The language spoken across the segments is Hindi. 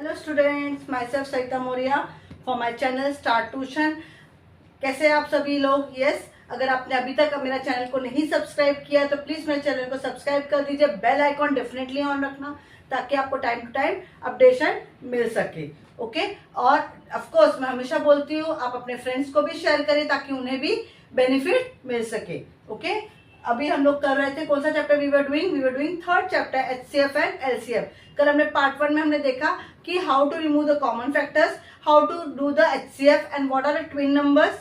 Hello students, my self Sarita Maurya for my channel start tuition. कैसे आप सभी लोग? यस, अगर आपने अभी तक मेरा चैनल को नहीं सब्सक्राइब किया है तो प्लीज मेरे चैनल को सब्सक्राइब कर दीजिए। बेल आइकॉन डेफिनेटली ऑन रखना ताकि आपको टाइम टू टाइम अपडेशन मिल सके। ओके, और ऑफ कोर्स मैं हमेशा बोलती हूँ आप अपने फ्रेंड्स को भी शेयर करें ताकि उन्हें भी बेनिफिट मिल सके। ओके, अभी हम लोग कर रहे थे कौन सा chapter we were doing third chapter HCF and LCF. कल हमने पार्ट 1 में हमने देखा कि how to remove the common factors, how to do the HCF and what are the twin numbers,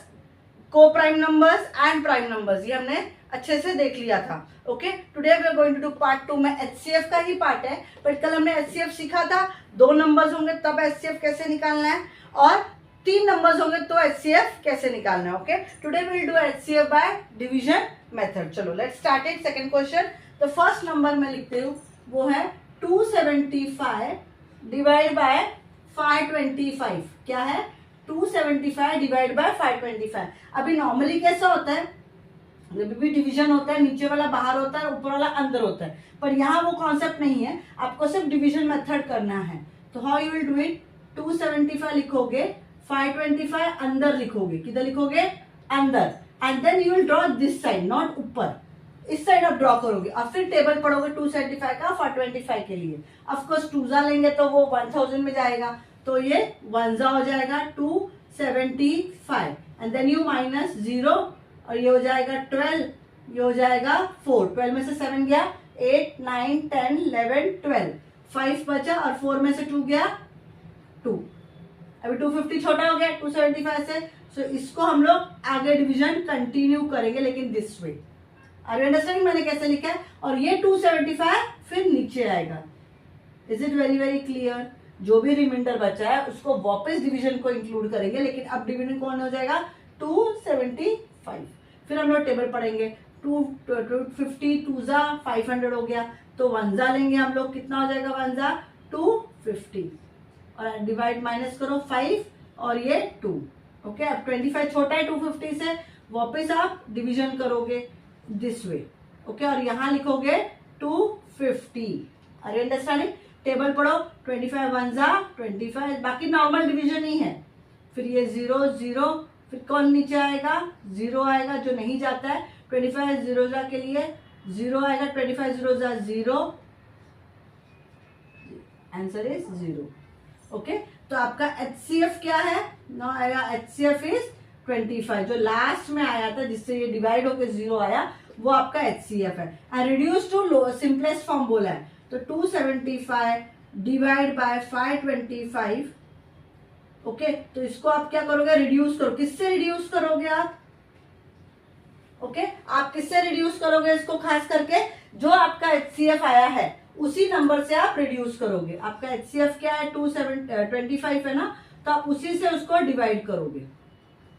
co prime numbers and prime numbers. ये हमने अच्छे से देख लिया था। Okay, today we are going to do part 2 में एचसीएफ का ही पार्ट है, बट कल हमने एचसीएफ सीखा था 2 नंबर्स होंगे तब एचसीएफ कैसे निकालना है और 3 नंबर्स होंगे तो एचसीएफ कैसे निकालना है। Okay, today we will do HCF by division method. चलो let's start it. Second question, the first number मैं लिखती हूँ वो है 275 डिवाइड बाय 525। क्या है? 275 डिवाइड बाय 525। अभी नॉर्मली कैसा होता है, जब भी डिवीजन होता है नीचे वाला बाहर होता है ऊपर वाला अंदर होता है, पर यहाँ वो कॉन्सेप्ट नहीं है, आपको सिर्फ डिवीजन मेथड करना है। तो how you will do it? 275 लिखोगे, 525 अंदर लिखोगे। किधर लिखोगे? अंदर। And then you will draw this side, not ऊपर, इस साइड आप ड्रॉ करोगे और फिर टेबल पढ़ोगे 275 का 425 के लिए। ऑफकोर्स टूजा लेंगे तो वो 1000 में जाएगा, तो ये 1 हो जाएगा 275 एंड देन यू माइनस 0 और ये हो जाएगा 12, ये हो जाएगा 4, 12 में से 7 गया, 8 9 10 11 12, 5 बचा और 4 में से 2 गया 2। अभी 250 छोटा हो गया 275 से, सो इसको हम लोग आगे डिवीजन कंटिन्यू करेंगे लेकिन this way. Are you understanding मैंने कैसे लिखा है? और ये 275 फिर नीचे आएगा। Is it very very clear? जो भी रिमाइंडर बचा है उसको वापस डिवीजन को इंक्लूड करेंगे, लेकिन अब डिवीजन कौन हो जाएगा? 275। फिर हम लोग टेबल पढ़ेंगे 250 2 500 हो गया, तो 1 लेंगे हम लोग, कितना हो जाएगा 1 250 और डिवाइड माइनस करो 5 और ये 2। ओके, अब 25 छोटा है 250 से, वापस आप डिवीजन करोगे दिस वे। ओके, और यहाँ लिखोगे 250। अरे अंडरस्टैंडिंग? टेबल पढ़ो 25 1 25, बाकी नॉर्मल डिवीजन ही है। फिर ये 0 0, फिर कौन नीचे आएगा? 0 आएगा, जो नहीं जाता है 25 0 के लिए 0 आएगा, 25 0 0, आंसर इज 0। ओके, तो आपका एचसीएफ क्या है? ना आएगा, एचसीएफ इज 25। जो लास्ट में आया था जिससे ये डिवाइड होकर 0 आया वो आपका एचसीएफ है। And reduce to simplest form बोला है, तो 275 डिवाइड बाय 525। ओके, तो इसको आप क्या करोगे? रिड्यूस करो। किससे रिड्यूस करोगे आप? ओके, आप किससे रिड्यूस करोगे इसको? खास करके जो आपका एचसीएफ आया है उसी नंबर से आप रिड्यूस करोगे। आपका एचसीएफ क्या है? 225 है ना, तो आप उसी से उसको डिवाइड करोगे।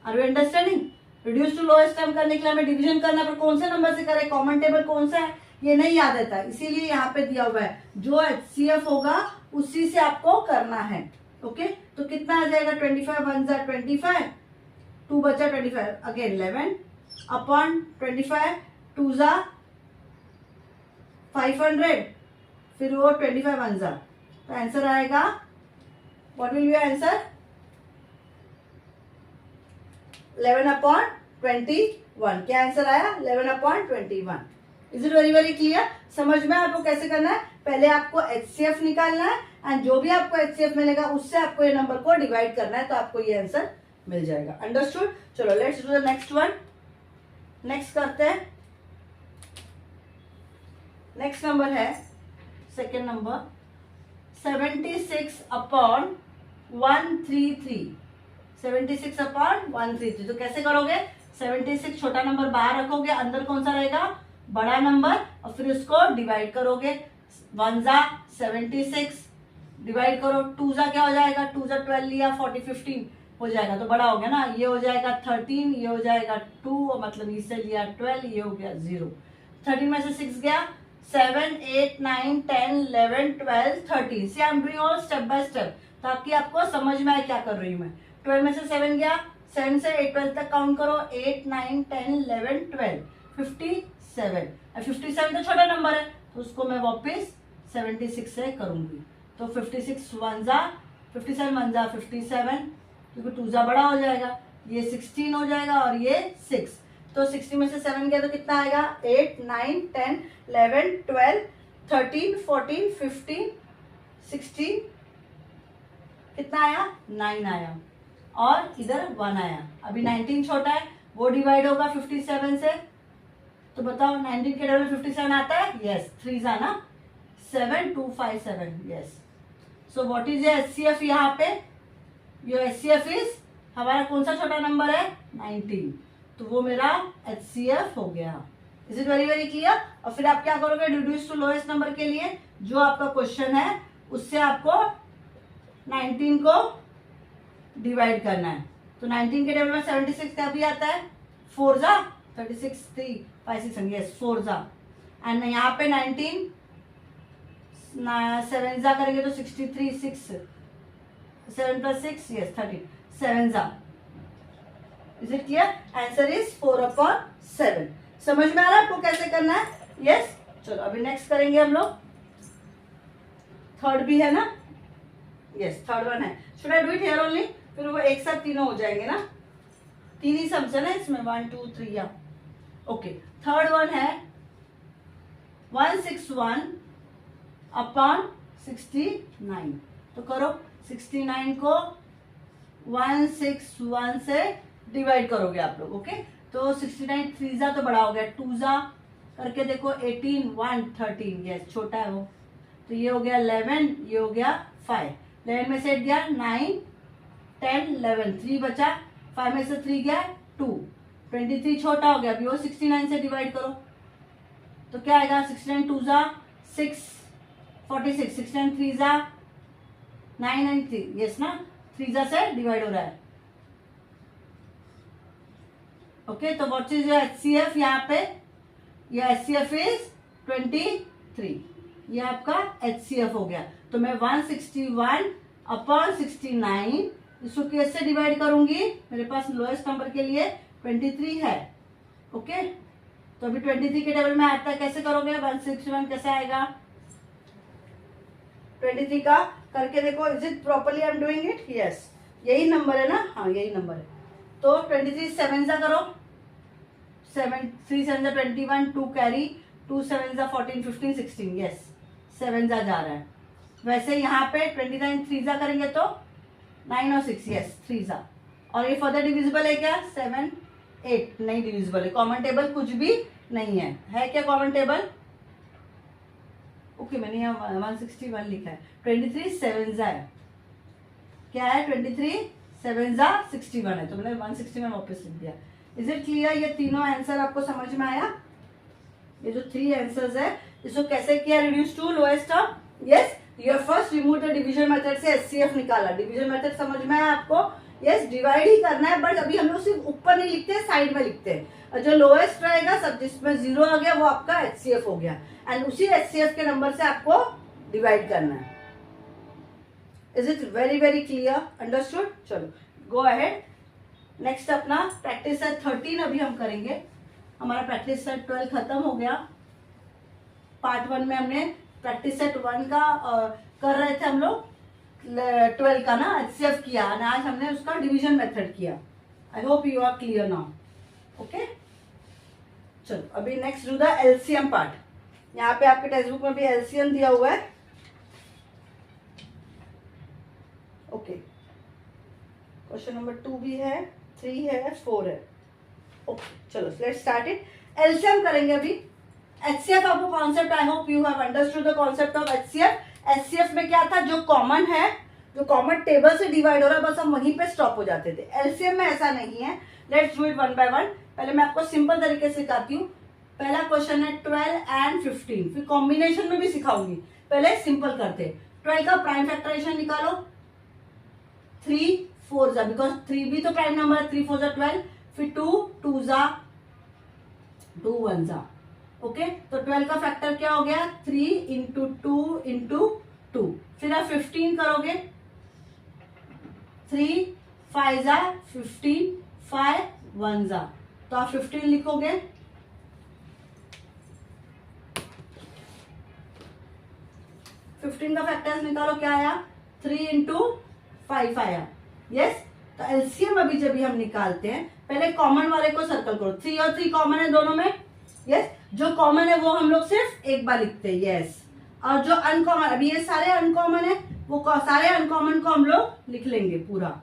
Are you understanding? Reduce to lowest term करने के लिए हमें डिवीजन करना, पर कौन से नंबर से करें? कॉमन टेबल कौन सा है ये नहीं याद रहता, इसीलिए यहाँ पे दिया हुआ है जो एचसीएफ होगा उसी से आपको करना है। ओके, तो कितना आ जाएगा? 25 1 25, 2 बचा 25, अगेन 11 अपॉन 25 2 500, फिर वो 25 1 तो आंसर आएगा, what will be answer? 11 upon 21। क्या आंसर आया? 11 upon 21। Is it very very clear? समझ में आपको कैसे करना है? पहले आपको एचसीएफ निकालना है एंड जो भी आपको एचसीएफ मिलेगा उससे आपको ये नंबर को डिवाइड करना है, तो आपको ये आंसर मिल जाएगा। अंडरस्टूड? चलो let's do the next one. Next करते हैं। नेक्स्ट नंबर है सेकेंड नंबर 76 अपॉन 133। 76 अपॉन 133, तो कैसे करोगे? 76 छोटा नंबर बाहर रखोगे, अंदर कौन सा रहेगा? बड़ा नंबर, और फिर उसको डिवाइड करोगे। 1 76 डिवाइड करो, 2 क्या हो जाएगा? 2 12 लिया, 40 15 हो जाएगा, तो बड़ा हो गया ना, ये हो जाएगा 13, ये हो जाएगा 2, मतलब इससे लिया 12, ये हो गया 0। 13 में से 6 गया, 7 8 9 10 11 12 13। See I am doing all step by step ताकि आपको समझ में आए क्या कर रही हूँ मैं। 12 में से 7 गया, 7 से 8 12 तक काउंट करो, 8 9 10 11 12 57। 57 तो छोटा नंबर है तो उसको मैं वापस 76 से करूंगी, तो 56 1 जा 57 वन जा 57, क्योंकि 2 जा बड़ा हो जाएगा, ये 16 हो जाएगा और ये 6। तो 60 में से 7 गया तो कितना आएगा? 8 9 10 11 12 13 14 15 16, कितना आया? 9 आया, और इधर 1 आया। अभी 19 छोटा है, वो डिवाइड होगा 57 से, तो बताओ 19 के डबल 57 आता है? यस, 3 आना 7 2 5 7, yes. So what is your HCF? यहाँ पे योर HCF इज, हमारा कौन सा छोटा नंबर है? 19, तो वो मेरा HCF हो गया। Is it very very clear? और फिर आप क्या करोगे? रिड्यूस टू लोएस्ट नंबर के लिए जो आपका क्वेश्चन है उससे आपको 19 को डिवाइड करना है। तो 19 के टेबल में 76 क्या भी आता है? 4 जा 36 3 5 6, यस 4 जा, एंड यहाँ पे 19 7 जा करेंगे तो 63 6 7 + 6, यस 13, 7 जा। Is it clear? Answer is 4/7। समझ में आ रहा है आपको कैसे करना है? यस। चलो अभी नेक्स्ट करेंगे हम लोग। थर्ड भी है ना? यस, थर्ड वन है। Should I do it here only? फिर वो एक साथ तीनों हो जाएंगे ना, 3 ही समझे ना इसमें, 1 2 3 या ओके। थर्ड वन है 161/69। तो करो, 69 को 161 से डिवाइड करोगे आप लोग। ओके, तो 69 3 जा तो बड़ा हो गया, 2 जा करके देखो 18 1 13, यस छोटा है वो, तो ये हो गया 11, ये हो गया 5। 11 में से गया 9 10 11, 3 बचा, 5 में से 3 गया 2, 23 छोटा हो गया। अभी वो 69 से डिवाइड करो तो क्या आएगा? 69 2 जा 6 46, 69 3 जा 9 एंड 3, यस ना, 3 जा से डिवाइड हो रहा है। ओके, तो व्हाट इज योर HCF? यहाँ पे ये HCF इज 23, ये आपका HCF हो गया। तो मैं 161/69 इसको कैसे डिवाइड करूंगी? मेरे पास लोएस्ट नंबर के लिए 23 है। ओके, तो अभी 23 के टेबल में आता है, कैसे करोगे? 161 कैसे आएगा? 23 का करके देखो, is it properly I am doing it? Yes, यही नंबर है ना? हाँ यही नंबर है। तो 23 7 जा करो, 7 3 7 जा 21, 2 कैरी, 2 7 जा 14 15 16, यस 7 जा रहा है। वैसे यहाँ पे 29 3 जा करेंगे तो 9 और 6, यस 3 जा। और ये फर्दर डिविजिबल है क्या? 7 8 नहीं डिविजिबल है। कॉमन टेबल कुछ भी नहीं है क्या कॉमन टेबल? ओके, मैंने यहाँ 161 लिखा है। 23 7 जा है, क्या है? 23 7 जा 61 है, तो मैंने 161 वापस लिख दिया। Is it clear? ये तीनों आंसर आपको समझ में आया? ये जो 3 आंसर्स है, इसको कैसे किया reduce to lowest term? Yes, you first remove the division method से HCF निकाला। डिवीजन मेथड समझ में आया आपको? यस, डिवाइड ही करना है, बट अभी हम लोग सिर्फ ऊपर नहीं लिखते, साइड में लिखते हैं। और जो लोएस्ट रहेगा सब जिसमें 0 आ गया वो आपका HCF हो गया, एंड उसी HCF के नंबर से आपको डिवाइड करना है। Is it very very clear? Understood? चलो गो अहेड। नेक्स्ट अपना प्रैक्टिस सेट 13 अभी हम करेंगे। हमारा प्रैक्टिस सेट 12 खत्म हो गया। पार्ट 1 में हमने प्रैक्टिस सेट 1 का कर रहे थे हम लोग, 12 का ना HCF किया, और आज हमने उसका डिवीजन मेथड किया। I hope you are clear now. Okay, चलो अभी next do the LCM part. यहाँ पे आपके टेक्स्ट बुक में भी LCM दिया हुआ है। ओके, क्वेश्चन नंबर 2 भी है, 3 है, 4 है। ओके, चलो लेट्स स्टार्ट इट। LCM करेंगे अभी। HCF आपको concept, I hope you have understood the concept of HCF। HCF में क्या था? जो कॉमन है, जो कॉमन टेबल से डिवाइड हो रहा है, बस हम वहीं पे स्टॉप हो जाते थे। LCM में ऐसा नहीं है। Let's do it one by one. पहले मैं आपको सिंपल तरीके से सिखाती हूँ। पहला क्वेश्चन है 12 एंड 15, फिर कॉम्बिनेशन में भी सिखाऊंगी। पहले सिंपल करते। 12 का प्राइम फैक्टराइजेशन निकालो। 3 4 जा, बिकॉज 3 भी तो प्राइम नंबर है, 3 4 जा 12, फिर 2 2 जा 2 1 जा। ओके, तो 12 का फैक्टर क्या हो गया? 3 इंटू 2 इंटू 2। फिर आप 15 करोगे, 3 5 जा 15, 5 1 जा, तो आप 15 लिखोगे। 15 का फैक्टर्स निकालो, क्या आया? 3 इंटू 5 आया। यस, तो एलसीएम अभी जब भी हम निकालते हैं, पहले कॉमन वाले को सर्कल करो। 3 और 3 कॉमन है दोनों में। यस, जो कॉमन है वो हम लोग सिर्फ एक बार लिखते हैं। यस, और जो अनकॉमन, अभी ये सारे अनकॉमन है, वो सारे अनकॉमन को हम लोग लिख लेंगे पूरा।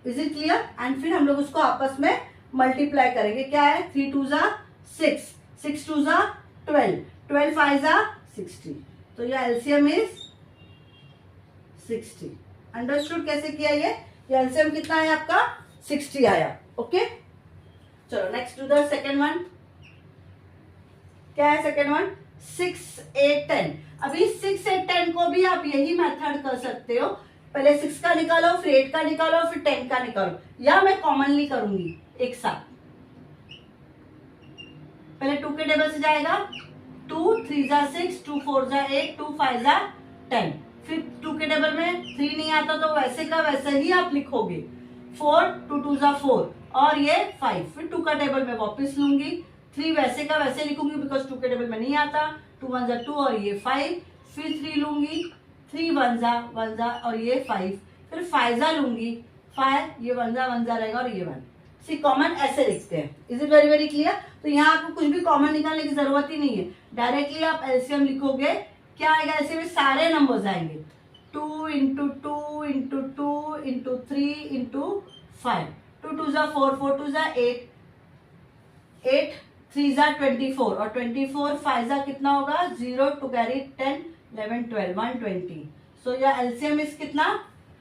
Is it clear? एंड फिर हम लोग उसको आपस में मल्टीप्लाई करेंगे। क्या है? 3 2 जा 6, 6 2 जा 12, 12 5 जा 60। तो ये एलसीएम इज 60। अंडरस्टूड कैसे किया ये एलसीएम कितना है आपका? 60 आया। ओके, चलो next to the second one. क्या है सेकेंड वन? 6 8 10। अभी 6 8 10 को भी आप यही मेथड कर सकते हो। पहले 6 का निकालो, फिर 8 का निकालो, फिर 10 का निकालो, या मैं कॉमनली करूंगी एक साथ। पहले 2 के टेबल से जाएगा 2 3 जा 6, 2 4 जा 8, 2 5 जा 10। फिर 2 के टेबल में 3 नहीं आता तो वैसे का वैसे ही आप लिखोगे। 4 2 2 जा 4 और ये 5। फिर 2 का टेबल में वापस लूंगी, 3 वैसे का वैसे लिखूंगी बिकॉज 2 के टेबल में नहीं आता। 2 1 जा 2 और ये 5। फिर 3 लूंगी, 3 1 जा और ये 5। फिर 5 जा लूंगी, 5, ये 1 जा रहेगा और ये 1। सी कॉमन ऐसे लिखते हैं। Is it very very clear? तो यहाँ आपको कुछ भी कॉमन निकालने की जरूरत ही नहीं है, डायरेक्टली आप एलसीएम लिखोगे। क्या आएगा? ऐसे में सारे नंबर्स आएंगे। 2 इंटू 2 इंटू 2 इंटू 3 इंटू 5। 2 2 जा 4, 4 2 जा 8, 8 3 जा 24 और 24 5 जा कितना होगा? 0 टू कैरी 10 11 12 120। सो यह एलसीएम इज कितना?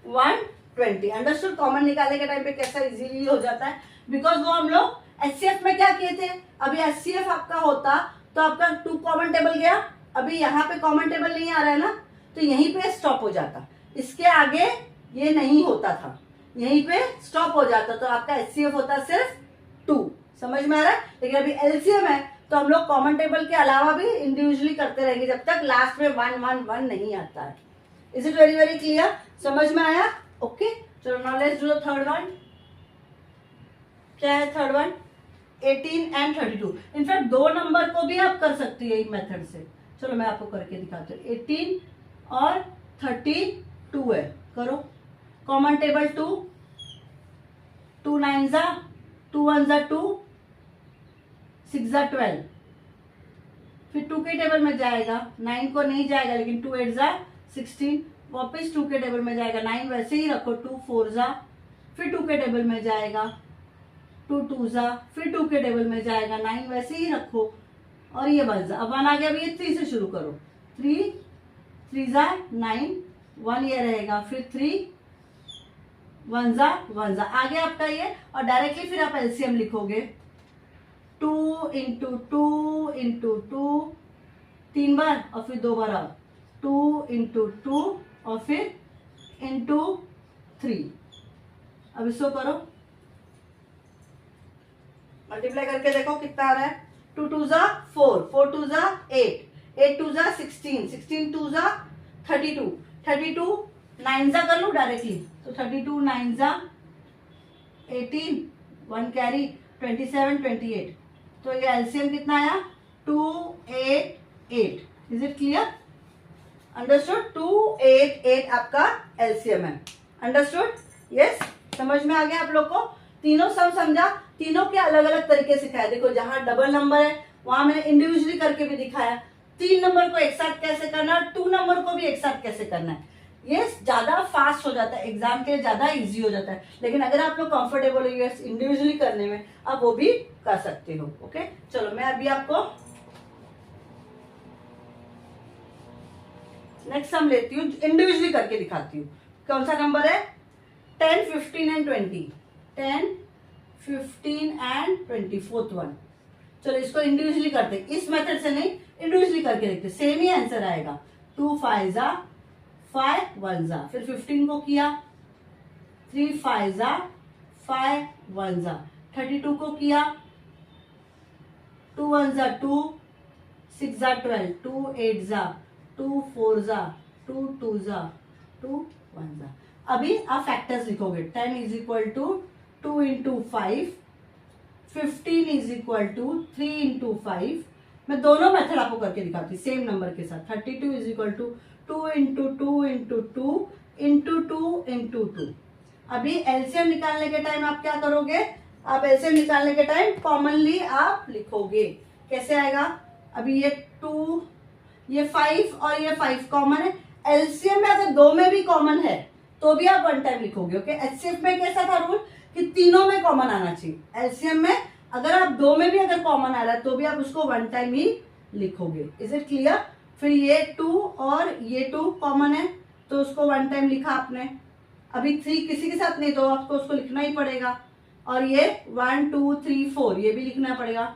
120। अंडरस्टूड? कॉमन निकालने के टाइम पे कैसा इजीली हो जाता है, बिकॉज वो हम लोग एचसीएफ में क्या किए थे। अभी एचसीएफ आपका होता तो आपका 2 कॉमन टेबल गया, अभी यहाँ पे कॉमन टेबल नहीं आ रहा है ना, तो यहीं पे स्टॉप हो जाता। इसके आगे ये नहीं होता था, यहीं पे स्टॉप हो जाता, तो आपका एचसीएफ होता सिर्फ 2। समझ में आ रहा है? लेकिन अभी एलसीएम है तो हम लोग कॉमन टेबल के अलावा भी इंडिविजुअली करते रहेंगे जब तक लास्ट में 1 1 1 नहीं आता है। Is it very very clear? समझ में आया? ओके, चलो now let's do the third one. क्या है third one? 18 and 32। In fact 2 number को भी आप कर सकती है एक मेथड से। चलो मैं आपको करके दिखाती हूँ। 18 और 32 है, करो। कॉमन टेबल 2, 2 9 जा 2 1 जा 2, 6 जा 12। फिर 2 के टेबल में जाएगा, 9 को नहीं जाएगा लेकिन 2 8 जा 16। वापस 2 के टेबल में जाएगा, 9 वैसे ही रखो, 2 4 जा। फिर 2 के टेबल में जाएगा, 2 2 जा। फिर 2 के टेबल में जाएगा, 9 वैसे ही रखो और ये 1 जा। अब 1 आ गया, अभी ये 3 से शुरू करो। 3 3 जा 9, 1 ये रहेगा। फिर 3 1 जा 1 जा आ गया आपका ये। और डायरेक्टली फिर आप एलसीएम लिखोगे। 2 इंटू 2 इंटू 2 3 बार और फिर 2 बार और 2 इंटू 2 और फिर इंटू 3। अब इसको करो, मल्टीप्लाई करके देखो कितना आ रहा है। 2 2 जा 4, 4 2 जा 8, 8 2 जा 16, 16 2 जा 32, 32 9 जा कर लो डायरेक्टली, तो 32 9 जा 18, 1 कैरी 27 28। तो ये एलसीएम कितना आया? 288। Is it clear? अंडरस्टूड? 288 आपका एलसीएम है। अंडरस्टूड? यस, समझ में आ गया आप लोग को? तीनों सम समझा, तीनों के अलग अलग तरीके सिखाया। देखो जहां डबल नंबर है वहां मैंने इंडिविजुअली करके भी दिखाया। 3 नंबर को एक साथ कैसे करना है, 2 नंबर को भी एक साथ कैसे करना है। ये ज्यादा फास्ट हो जाता है, एग्जाम के लिए ज्यादा इजी हो जाता है। लेकिन अगर आप लोग कंफर्टेबल हो इंडिविजुअली करने में, आप वो भी कर सकते हो। ओके, चलो मैं अभी आपको नेक्स्ट सम लेती हूँ, इंडिविजुअली करके दिखाती हूँ। कौन सा नंबर है? 10 15 एंड 20। 10 15 and 20 fourth one. चलो इसको इंडिविजुअली करते, इस मेथड से नहीं, इंडिविजुअली करके देखते, सेम ही आंसर आएगा। 2 5 जा 5 1 जा। फिर 15 को किया, 3 5 जा 5 1 जा। 32 को किया, 2 1 जा 2, 6 जा 12, 2 8 जा 2 4 जा 2 2 जा 2 1 जा। अभी आप फैक्टर्स लिखोगे। 10 is equal to 2 into 5, 15 is equal to 3 into 5। मैं दोनों मेथड आपको करके दिखाती हूँ सेम नंबर के साथ। 32 is equal to 2 into 2 into 2 into 2 into 2। अभी एलसीएम निकालने के टाइम आप क्या करोगे, आप एलसीएम निकालने के टाइम कॉमनली आप लिखोगे। कैसे आएगा, अभी ये 2, ये 5 और ये 5 कॉमन है। एलसीएम में अगर दो में भी कॉमन है तो भी आप वन टाइम लिखोगे। ओके, एचसीएफ में कैसा था रूल कि तीनों में कॉमन आना चाहिए। एलसीएम में अगर आप दो में भी अगर कॉमन आ रहा है तो भी आप उसको वन टाइम ही लिखोगे। Is it clear? फिर ये 2 और ये 2 कॉमन है तो उसको वन टाइम लिखा आपने। अभी 3 किसी के साथ नहीं तो आपको उसको लिखना ही पड़ेगा। और ये 1 2 3 4 ये भी लिखना पड़ेगा।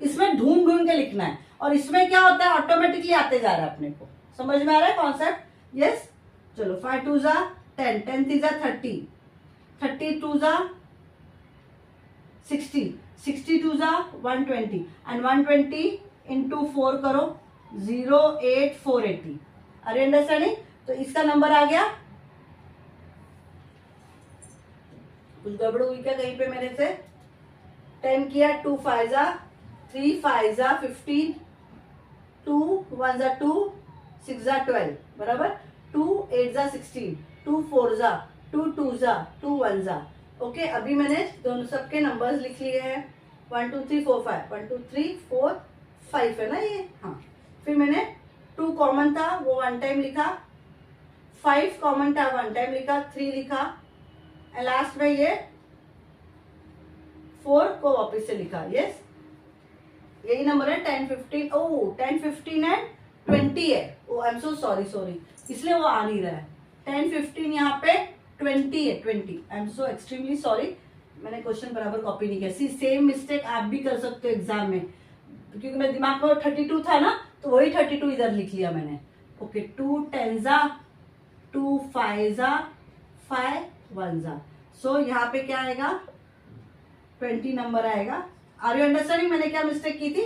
इसमें ढूंढ ढूंढ के लिखना है और इसमें क्या होता है, ऑटोमेटिकली आते जा रहा है। अपने को समझ में आ रहा है कॉन्सेप्ट? यस। चलो 5 2 जा 10, 10 3 जा 30, 32 जा 60, 62 जा 120 एंड 120 इंटू 4 करो 08480। अरे अंडरस्टैंडिंग? तो इसका नंबर आ गया। कुछ गड़बड़ हुई क्या कहीं पे मेरे से? 10 किया, 2 5 जा 3 5 जा 15, 2 1 जा 2, 6 जा 12 बराबर, 2 8 जा 16, 2 4 जा 2 2 जा 2 1 जा। ओके, अभी मैंने दोनों सबके नंबर्स लिख लिए हैं। 1 2 3 4 5, 1 2 3 4 5 है ना ये। हाँ, फिर मैंने 2 कॉमन था वो वन टाइम लिखा, 5 कॉमन था वन टाइम लिखा, 3 लिखा, लास्ट में ये 4 को वापस से लिखा। यस, यही नंबर है 10 15। ओ 10 15 एंड 20 है। ओ आई एम सो सॉरी, इसलिए वो आ नहीं रहा है। 10 15 यहाँ पे 20 है, 20। I am so extremely sorry, मैंने क्वेश्चन बराबर कॉपी नहीं किया। सी सेम मिस्टेक आप भी कर सकते हो एग्जाम में, क्योंकि मेरे दिमाग में 32 था ना तो वही 32 इधर लिख लिया मैंने। ओके, 2 10 जा 2 5 जा 5 1 जा। सो यहाँ पे क्या आएगा, 20 नंबर आएगा। आर यू अंडरस्टैंडिंग मैंने क्या मिस्टेक की थी?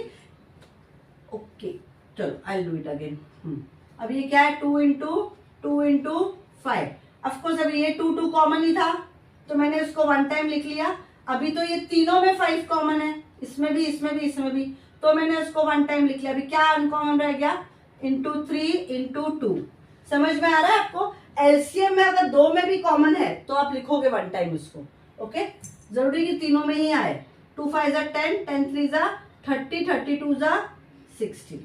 ओके, चलो आई डू इट अगेन। अभी ये क्या है, 2 इंटू 5। ऑफकोर्स अभी ये 2 2 कॉमन ही था तो मैंने उसको वन टाइम लिख लिया। अभी तो ये तीनों में 5 कॉमन है, इसमें भी इसमें भी इसमें भी, तो मैंने उसको वन टाइम लिख लिया। अभी क्या अनकॉमन रह गया, इंटू 3 इंटू 2। समझ में आ रहा है आपको? एलसीएम में अगर दो में भी कॉमन है तो आप लिखोगे वन टाइम उसको। ओके, जरूरी कि तीनों में ही आए। 2 5 जा 10, 10 3 जा 30, 32 जा 60।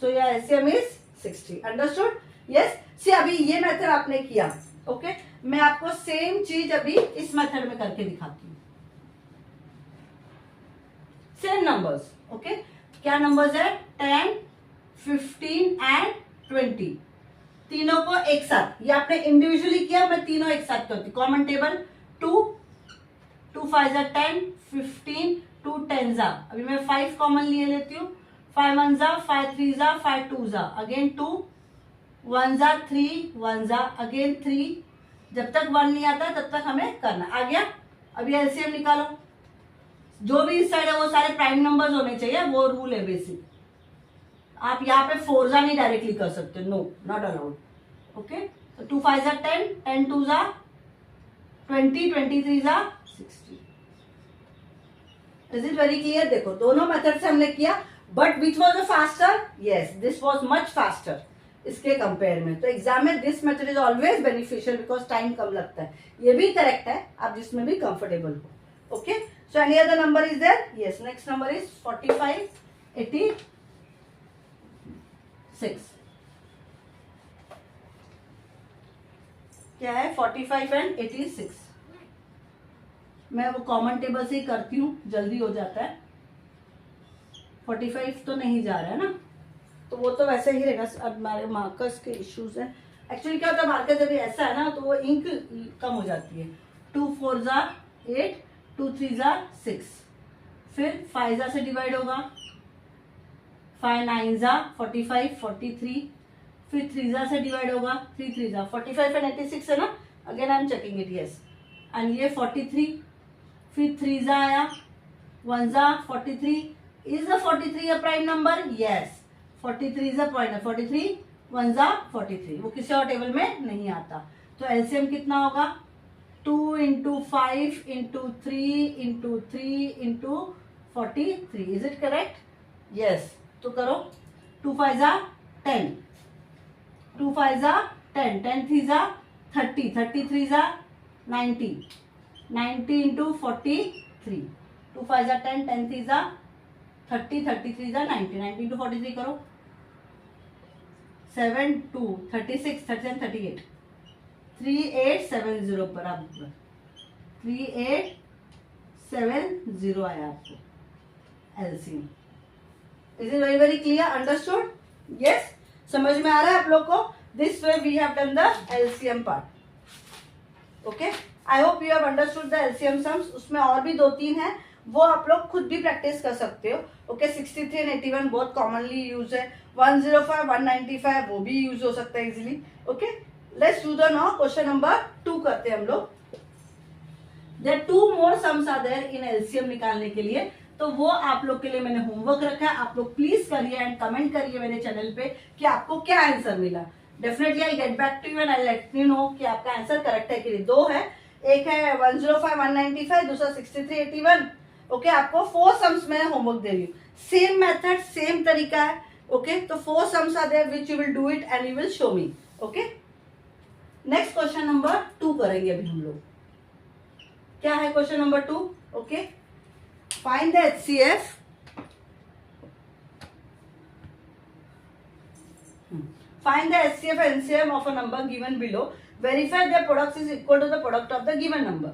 सो या एलसीएम इज 60। अंडरस्टूड? यस। सी अभी ये मेथड आपने किया। ओके, मैं आपको सेम चीज अभी इस मेथड में करके दिखाती हूँ। Same numbers. ओके, क्या नंबर्स है, 10 15 एंड 20। तीनों को एक साथ, ये आपने इंडिविजुअली किया, मैं तीनों एक साथ करती हूँ। कॉमन टेबल 2 5 जा 10, 15 2 10 जा। अभी मैं 5 कॉमन लिए लेती हूँ। 5 1 जा 5 3 जा 5 2 जा, अगेन 2 1 जा 3 1 जा, अगेन 3। जब तक 1 नहीं आता तब तक हमें करना। आ गया? अभी एलसीएम निकालो। जो भी इस साइड है वो सारे प्राइम नंबर्स होने चाहिए, वो रूल है बेसिक। आप यहाँ पे 4 जा नहीं डायरेक्टली कर सकते, नो नॉट अलाउड। ओके, तो 2 5 जा 10, 10 2 जा 20, 23 जा 60। Is it very clear? देखो दोनों मेथड से हमने किया, but which was the faster? Yes, this was much faster इसके कंपेयर में। तो एग्जाम में this method is always beneficial because time कम लगता है। ये भी करेक्ट है, आप जिसमें भी कंफर्टेबल हो। Okay, so any other number is there? Yes, next number is 45 86। क्या है, 45 एंड 86। मैं वो कॉमन टेबल से ही करती हूँ, जल्दी हो जाता है। 45 तो नहीं जा रहा है ना, तो वो तो वैसे ही रहेगा। अब हमारे मार्कर्स के इश्यूज हैं। एक्चुअली क्या होता है, मार्कर जब ऐसा है ना तो वो इंक कम हो जाती है। 2 4 जा 8, 2 3 जा 6, फिर 5 जा से डिवाइड होगा, 5 9 जा 45 43, फिर 3 जा से डिवाइड होगा, 3 3 जा 45 एंड 86 है ना। Again I am checking it. Yes, and ये 43, फिर 3 जा आया, 1 जा 43। Is the 43 a prime number? Yes, 43 is a point. 43 1 जा 43, वो किसी और टेबल में नहीं आता। तो एलसीएम कितना होगा, 2 into 5 into 3 into 3 into 43। Is it correct? Yes, तो करो। 2 5 जा 10, 2 5 जा 10, 10 3 जा 30, 30 3 जा 90, 90 इंटू 43, 2 5 जा 10, 10 3 जा 30, 33 जा 90, 90 इंटू 43 करो, 7 2 36 37 38, 3870 बराबर 3870 आया आपको LCM. Is it very very clear, understood? Yes, समझ में आ रहा है आप लोग को? This way we have done the LCM part. Okay, I hope you have understood the LCM sums. उसमें और भी 2-3 है, वो आप लोग खुद भी प्रैक्टिस कर सकते हो। ओके, 63 एंड 81 बहुत कॉमनली यूज है, 105 195 वो भी यूज हो सकता है easily. Okay, let's do the now question number 2 करते हैं हम लोग। There 2 more sums are there in LCM निकालने के लिए, तो वो आप लोग के लिए मैंने होमवर्क रखा है। आप लोग प्लीज करिए एंड कमेंट करिए मेरे चैनल पे कि आपको क्या आंसर मिला। Definitely I get back to you and I let you know कि आपका आंसर करेक्ट है कि नहीं। 2 है, एक है 105 195, दूसरा 63 81। ओके, आपको 4 सम्स में होमवर्क दे रही हूँ, सेम मेथड सेम तरीका है। ओके, तो 4 sums are there which you will do it and you will show me. Okay, next question number 2 करेंगे अभी हम लोग। क्या है question number 2? Okay, find the HCF find the HCF and LCM of a number given below, verify their products is equal to the product of the given number।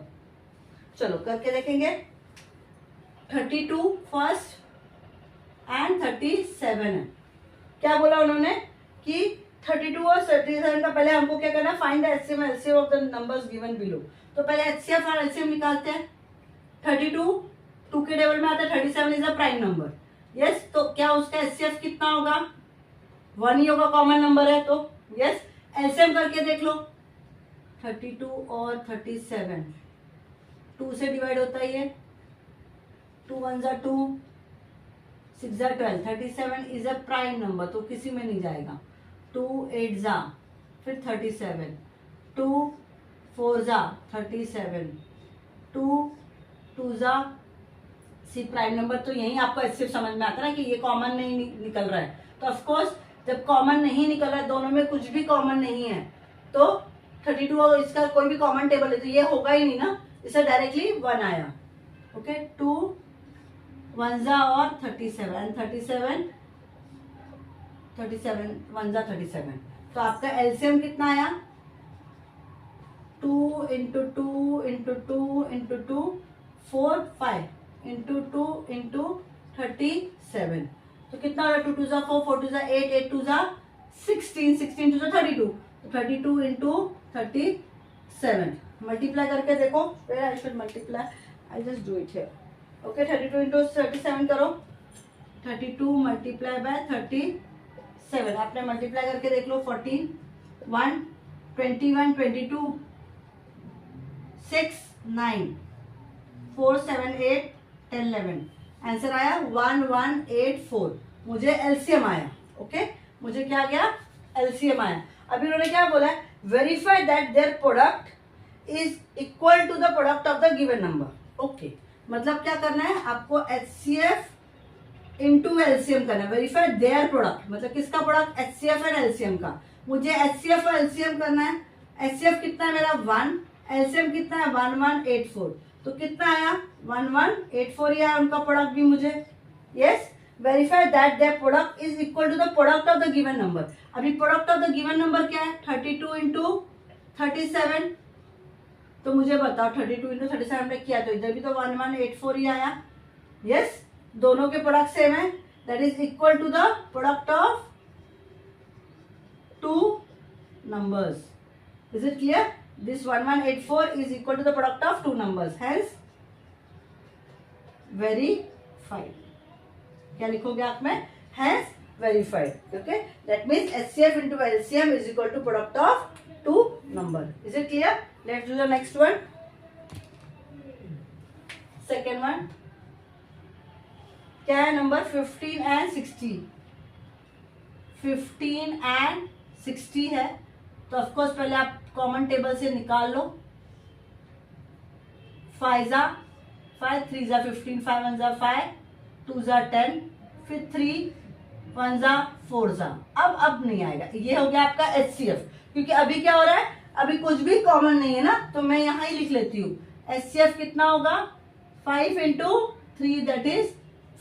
चलो करके देखेंगे। 32 फर्स्ट एंड 37 है। क्या बोला उन्होंने कि 32 और 37 का पहले हमको क्या करना है, find the HCF and LCM of the numbers given below। तो पहले HCF और LCM निकालते हैं। 32 2 के टेबल में आता है, 37 is a prime number. Yes, तो क्या उसका HCF कितना होगा? 1 ही होगा, कॉमन नंबर है तो। यस, एलसीएम करके देख लो। 32 और 37 2 से डिवाइड होता है ये, 2 1 जा 2, 6 जा 12, 37 इज अ प्राइम नंबर तो किसी में नहीं जाएगा। 2 8 जा फिर 37, 2 4 जा 37, 2 2 जा सी प्राइम नंबर। तो यही आपको एचसीएफ समझ में आता है ना कि ये कॉमन नहीं निकल रहा है। तो ऑफकोर्स जब कॉमन नहीं निकल रहा है, दोनों में कुछ भी कॉमन नहीं है, तो 32 और इसका कोई भी कॉमन टेबल है तो ये होगा ही नहीं ना, इससे डायरेक्टली 1 आया। ओके, 2 1 जा और 37 37 1 जा 37। तो आपका एलसीएम कितना आया? 2 into 2 into 2 into 2 4 5 into 2 into 37। तो कितना हो रहा है? 2 2 जा 4, 4 2 जा 8, 8 2 जा 16, 16 2 जा 32। तो 32 इंटू 37 मल्टीप्लाई करके देखो। फिर I should multiply, I just do it here. Okay, 32 into 37 करो। 32 मल्टीप्लाई बाय 37, आपने मल्टीप्लाई करके देख लो। 14 1 21 22 6 9 4 7 8 10 11। आंसर आया 1184। मुझे एलसीएम आया। ओके, मुझे क्या गया? एलसीएम आया। अभी उन्होंने क्या बोला है? Verify that their product is equal to the product of the given number. Okay, मतलब क्या करना है आपको? एचसीएफ इंटू एलसीएम करना है। वेरीफाई देयर प्रोडक्ट मतलब किसका प्रोडक्ट? एचसीएफ एंड एलसीएम का। मुझे एचसीएफ और एलसीएम करना है। एचसीएफ कितना है मेरा? 1। एलसीएम कितना है? 1184। तो कितना आया? 1184 ही आया उनका प्रोडक्ट भी मुझे। Yes, verify that their product is equal to the product of the given number. अभी product of the given number क्या है? 32 इंटू 37। तो मुझे बताओ 32 इंटू 37 ने किया तो इधर भी तो 1184 ही आया। यस, दोनों के प्रोडक्ट सेम है, that is equal to the product of 2 numbers. Is it clear? This 1184 is equal to the product of 2 numbers. Hence, verified. क्या लिखोगे आप में? Hence, verified. Okay? That means HCF into LCM is equal to product of 2 number. Is it clear? Let's do the next one. Second one. क्या है नंबर? 15 and 60. 15 and 60 है तो ऑफकोर्स पहले आप कॉमन टेबल से निकाल लो। 5 जा 5, 3 जा 15, 5 1 जा 5, 2 जा 10, फिर 3 वन जा फोर जा। अब नहीं आएगा, ये हो गया आपका HCF, क्योंकि अभी क्या हो रहा है, अभी कुछ भी कॉमन नहीं है ना, तो मैं यहाँ ही लिख लेती हूँ। HCF कितना होगा, 5 इंटू 3 दैट इज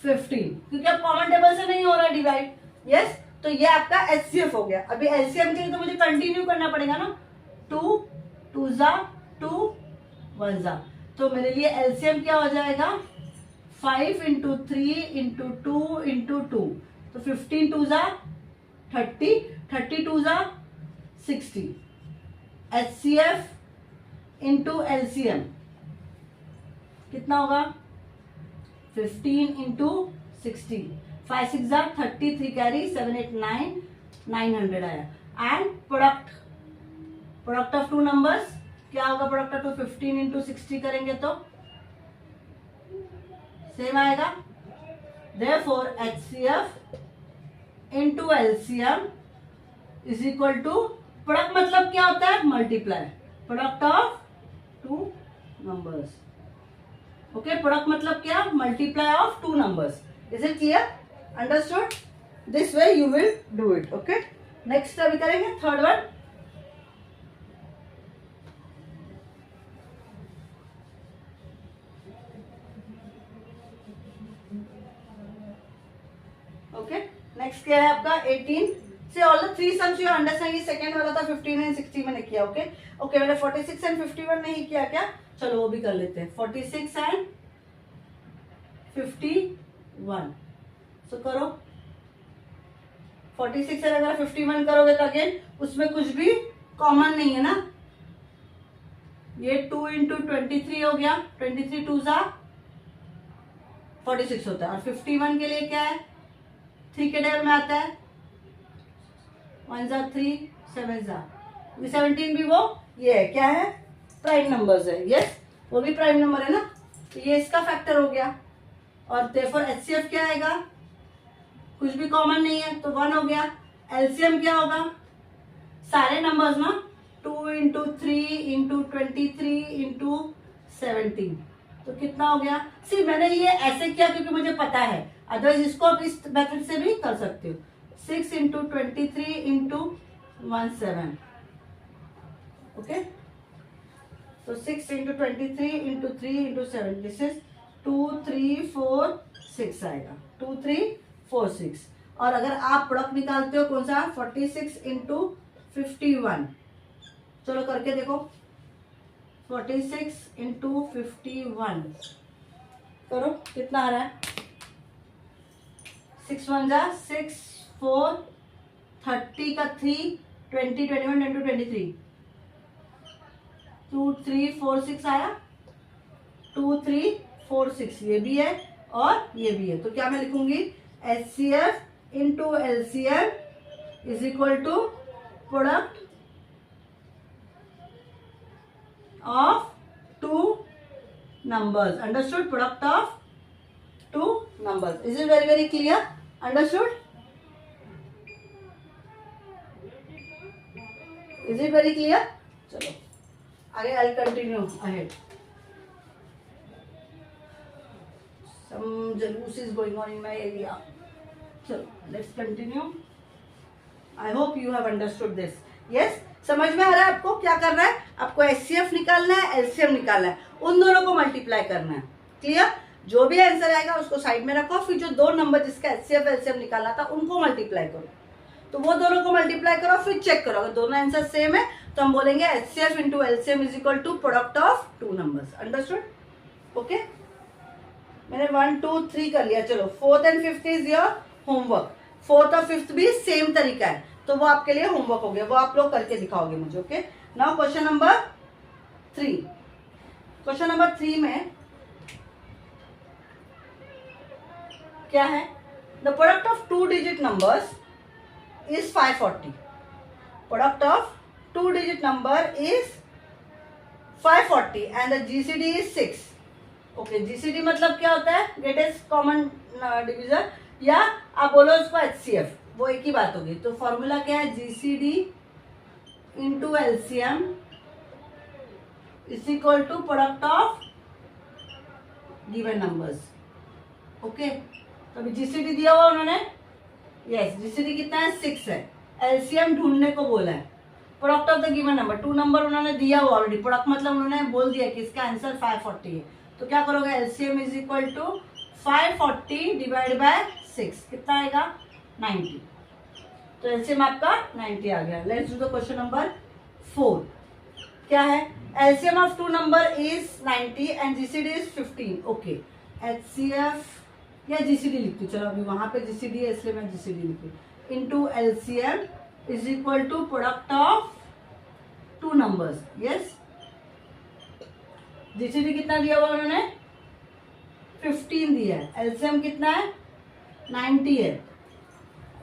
15, क्योंकि अब कॉमन टेबल से नहीं हो रहा है डिवाइड। यस, तो ये आपका HCF हो गया। अभी LCM के लिए तो मुझे कंटिन्यू करना पड़ेगा ना, 2 2 जा 2 1 जा, तो मेरे लिए LCM क्या हो जाएगा, 5 इंटू 3 इंटू 2 इंटू 2, तो 15 2 जा 30, 32 जा 60। HCF इंटू LCM कितना होगा, 15 इंटू 60, 5 6 जा 30, 3 कैरी 7 8 9, 900 आया। And product of two numbers क्या होगा, प्रोडक्ट ऑफ 15 इंटू 60 करेंगे तो सेम आएगा। Therefore HCF into LCM is equal to, product मतलब क्या होता है, multiply, product of two numbers. Okay, product मतलब क्या, multiply of two numbers. Is it clear, understood? This way you will do it. Okay, next अभी करेंगे थर्ड वन। ओके, नेक्स्ट क्या है आपका 18 से all the three sums you understand. ये सेकंड वाला था 15 एंड 60 मैंने किया। ओके ओके, मैंने 46 एंड 51 नहीं किया क्या, चलो वो भी कर लेते हैं। 46 एंड 51 सो करो। 46 एंड अगर 51 करोगे तो अगेन उसमें कुछ भी कॉमन नहीं है ना, ये 2 इंटू 23 हो गया, 23 2 जा 46 होता है। और 51 के लिए क्या है, 3 के टेबल में आता है, 1 जा 3 7 जा 17 भी वो ये है, क्या है, प्राइम नंबर्स है। यस, वो भी प्राइम नंबर है ना, तो ये इसका फैक्टर हो गया। और therefore HCF क्या आएगा, कुछ भी कॉमन नहीं है तो 1 हो गया। LCM क्या होगा, सारे नंबर्स ना, 2 इंटू 3 इंटू 23 इंटू 17, तो कितना हो गया। सिर्फ मैंने ये ऐसे किया क्योंकि मुझे पता है, अदरवाइज इसको आप इस मेथड से भी कर सकते हो। 6 इंटू 23 इंटू 17, ओके, तो 6 into 23 into 3 into 7, this is 2 3 4 6 आएगा, 2 3 4 6। और अगर आप प्रोडक्ट निकालते हो कौन सा, 46 इंटू 51, चलो करके देखो। 46 इंटू 51 करो, कितना आ रहा है, 6 1 जा 6 4 30 का 3 20 21 इंटू 23, 2 3 4 6 आया, 2 3 4 6 ये भी है और ये भी है। तो क्या मैं लिखूंगी, HCF into LCM is equal to product of two numbers. Understood, product of two numbers. Is it very very clear, understood? Is it very clear? चलो आगे, I continue ahead. Some jalous is going on in my area. चलो let's continue. I hope you have understood this. Yes, समझ में आ रहा है आपको क्या करना है, आपको HCF निकालना है, LCM निकालना है, उन दोनों को मल्टीप्लाई करना है। क्लियर? जो भी आंसर आएगा उसको साइड में रखो, फिर जो दो नंबर जिसका HCF LCM निकालना था उनको मल्टीप्लाई करो। तो वो दोनों को मल्टीप्लाई करो, फिर चेक करो, अगर दोनों आंसर सेम है तो हम बोलेंगे HCF into LCM is equal to product of two numbers. Understood? Okay, मैंने 1 2 3 कर लिया। चलो fourth and fifth is your homework. Fourth और फिफ्थ भी सेम तरीका है, तो वो आपके लिए होमवर्क हो गया, वो आप लोग करके दिखाओगे मुझे। Okay, now question number 3। Question number 3 में क्या है, the product of two digit numbers is 540। Product of two digit number is 540 and the GCD is 6। Okay, GCD मतलब क्या होता है, ग्रेटेस्ट कॉमन डिविजन, या आप बोलो उसको HCF, वो एक ही बात होगी। तो फॉर्मूला क्या है, GCD into LCM is equal to product of given numbers. Okay, तो अभी GCD दिया हुआ उन्होंने यस, जीसीडी कितना है 6 है। एलसीएम ढूंढने को बोला है। Product of the given number, 2 number उन्होंने दिया हुआ ऑलरेडी, प्रोडक्ट मतलब उन्होंने बोल दिया कि इसका आंसर 540 है। तो क्या करोगे, LCM is equal to 540 divide by 6, कितना आएगा 90। तो एलसीएम आपका 90 आ गया। Let's do the question number 4। क्या है, LCM of 2 number is 90 and GCD is 15। Okay, HCF या जीसीडी लिखती हूँ, चलो अभी वहां पे जीसीडी है इसलिए मैं जीसीडी लिखी, into LCM is equal to product of 2 numbers. Yes, GCD कितना दिया हुआ उन्होंने 15 दिया है, एलसीएम कितना है 90 है।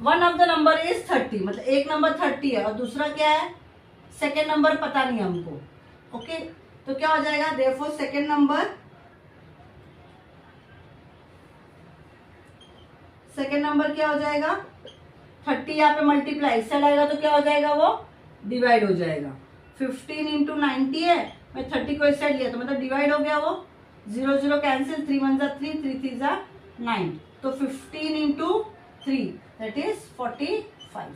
One of the number is 30, मतलब एक नंबर 30 है और दूसरा क्या है सेकेंड नंबर पता नहीं हमको। ओके, तो क्या हो जाएगा, देयरफॉर सेकेंड नंबर क्या हो जाएगा 30, यहाँ पे मल्टीप्लाई इस साइड आएगा तो क्या हो जाएगा, वो डिवाइड हो जाएगा। 15 इंटू 90 है, मैं 30 को इस साइड लिया तो मतलब डिवाइड हो गया, वो 0 0 कैंसिल, 3 1 जा 3, 3 3 जा 9, तो 15 into 3 that is 45।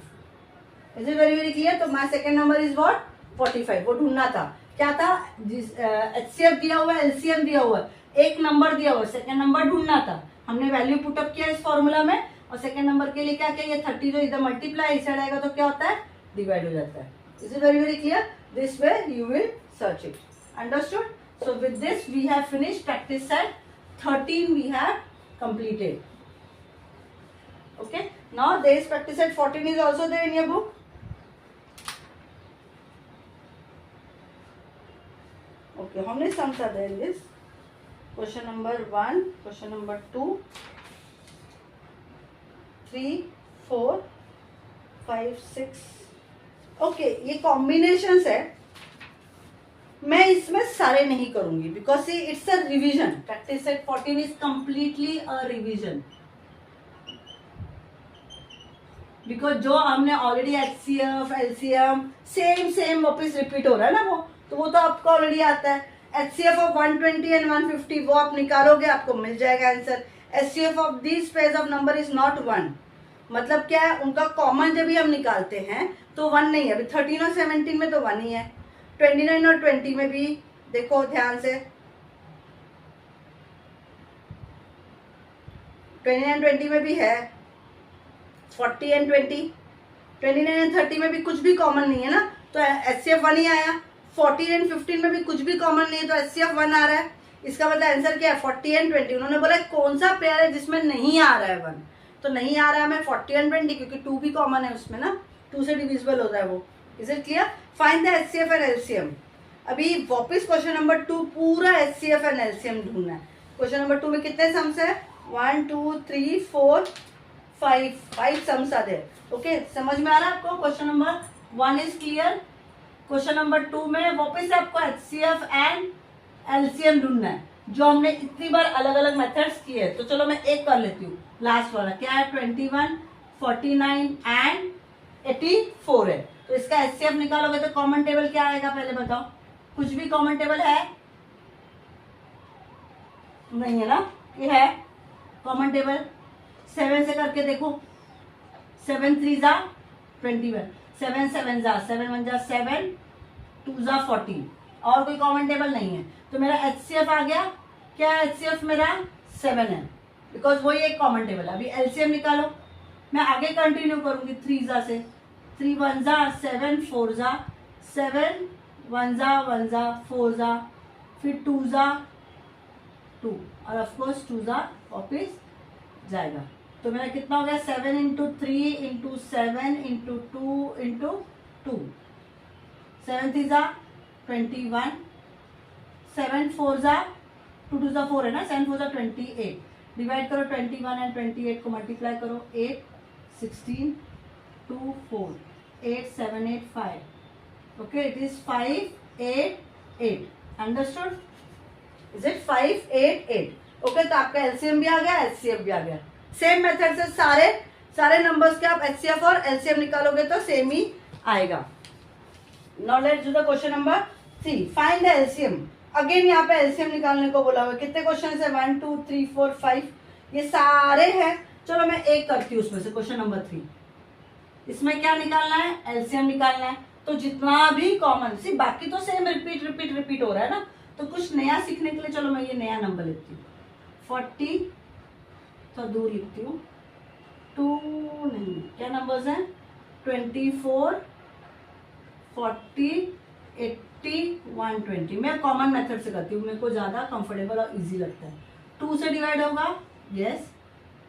Is it very very clear. तो my second number is what 45, वो ढूंढना था। क्या था, एचसीएफ दिया हुआ है, एलसीएम दिया हुआ है, एक नंबर दिया हुआ है, सेकंड नंबर ढूंढना था। हमने वैल्यू पुटअप किया इस फॉर्मूला में और सेकंड नंबर के लिए क्या किया, ये 30 जो इधर मल्टीप्लाई इस साइड आएगा तो क्या होता है, डिवाइड हो जाता है। Is it very very clear. This way you will search it. Understood. So with this we have finished practice set 13 we have completed. Okay, now there is practice set 14 is also there in your book. Okay, how many sums are there in this? Question number 1, question number 2, 3, 4, 5, 6. Okay, ये combinations है, मैं इसमें सारे नहीं करूंगी because it's a revision. Practice set 14 is completely a revision, because जो हमने ऑलरेडी एचसीएफ एलसीएम सेम वापस रिपीट हो रहा है ना, वो तो आपको ऑलरेडी आता है। एचसीएफ ऑफ 120 एंड 150 वो आप निकालोगे, आपको मिल जाएगा answer. HCF of this page of number is not 1, मतलब क्या है, उनका कॉमन जब भी हम निकालते हैं तो 1 नहीं है। अभी 13 और 17 में तो 1 ही है, 29 और 20 में भी देखो ध्यान से, 29 20 में भी है, 40 एंड 20, 29 एंड 30 में भी कुछ भी कॉमन नहीं है ना, तो एचसीएफ 1 ही आया। 40 एंड 15 में भी कुछ भी कॉमन नहीं है तो एचसीएफ 1 आ रहा है। इसका मतलब आंसर क्या है 40 एंड 20। उन्होंने बोला कौन सा पेयर है जिसमें नहीं आ रहा है 1, तो नहीं आ रहा है मैं 40 एंड 20 क्योंकि 2 भी कॉमन है उसमें ना, 2 से डिविजिबल होता है वो। Is it clear. Find the HCF and LCM. अभी वापस क्वेश्चन नंबर 2 पूरा एचसीएफ एंड एलसीएम ढूंढना है। क्वेश्चन नंबर 2 में कितने सम्स है, 1 2 3 4 5 सम्स आते हैं। ओके, समझ में आ रहा है आपको। Question number 1 is clear. Question number 2 में वापस से आपको एचसीएफ एंड एलसीएम ढूंढना है, जो हमने इतनी बार अलग अलग मेथड्स किए हैं। तो चलो मैं एक कर लेती हूँ, लास्ट वाला क्या है, 21 49 एंड 84 है। तो इसका एचसीएफ निकालोगे तो कॉमन टेबल क्या आएगा, पहले बताओ। कुछ भी कॉमन टेबल है नहीं है ना, ये है कॉमन टेबल। 7 से करके देखो, 7 3 जा 21, 7 7 जा 7 1 जा 7, 2 जा 14, और कोई कॉमन टेबल नहीं है। तो मेरा एचसीएफ आ गया, क्या एचसीएफ मेरा 7 है, बिकॉज वही एक कॉमन टेबल है। अभी एलसीएम निकालो, मैं आगे कंटिन्यू करूंगी 3 जा से, 3 1 जा 7, 4 जा 7, 1 जा 1 जा 4 जा, फिर 2 जा 2, और ऑफकोर्स 2 जा वापिस जाएगा। तो मेरा कितना हो गया, 7 इंटू 3 इंटू 7 इंटू 2 इंटू 2, 7 3 जा 21, 7 4 जा 2 2 जा 4 है ना, 7 4 जा 28। डिवाइड करो 21 एंड 28 को मल्टीप्लाई करो, 8 16 2 4 8 7 8 5। Okay, it is 5 8 8। Understood. Is it 5 8 8। Okay, तो आपका एलसीएम भी आ गया, एचसीएफ भी आ गया। सेम मेथड से सारे नंबर्स के आप एचसीएफ और एलसीएम निकालोगे तो सेम ही आएगा। Now let's do the question number 3, find the LCM. Again यहाँ पे एलसीएम निकालने को बोला हुआ। कितने क्वेश्चन है, 1 2 3 4 5, ये सारे हैं। चलो मैं एक करती हूँ उसमें से, क्वेश्चन नंबर 3। इसमें क्या निकालना है, एलसीएम निकालना है। तो जितना भी कॉमन, सी बाकी तो सेम रिपीट रिपीट रिपीट हो रहा है ना, तो कुछ नया सीखने के लिए चलो मैं ये नया नंबर लिखती हूँ 40, तो दूर लिखती हूँ 2 नहीं, क्या नंबर्स हैं 24, 40, 80, 120। मैं कॉमन मेथड से करती हूँ, मेरे को ज्यादा कंफर्टेबल और इजी लगता है। 2 से डिवाइड होगा, यस,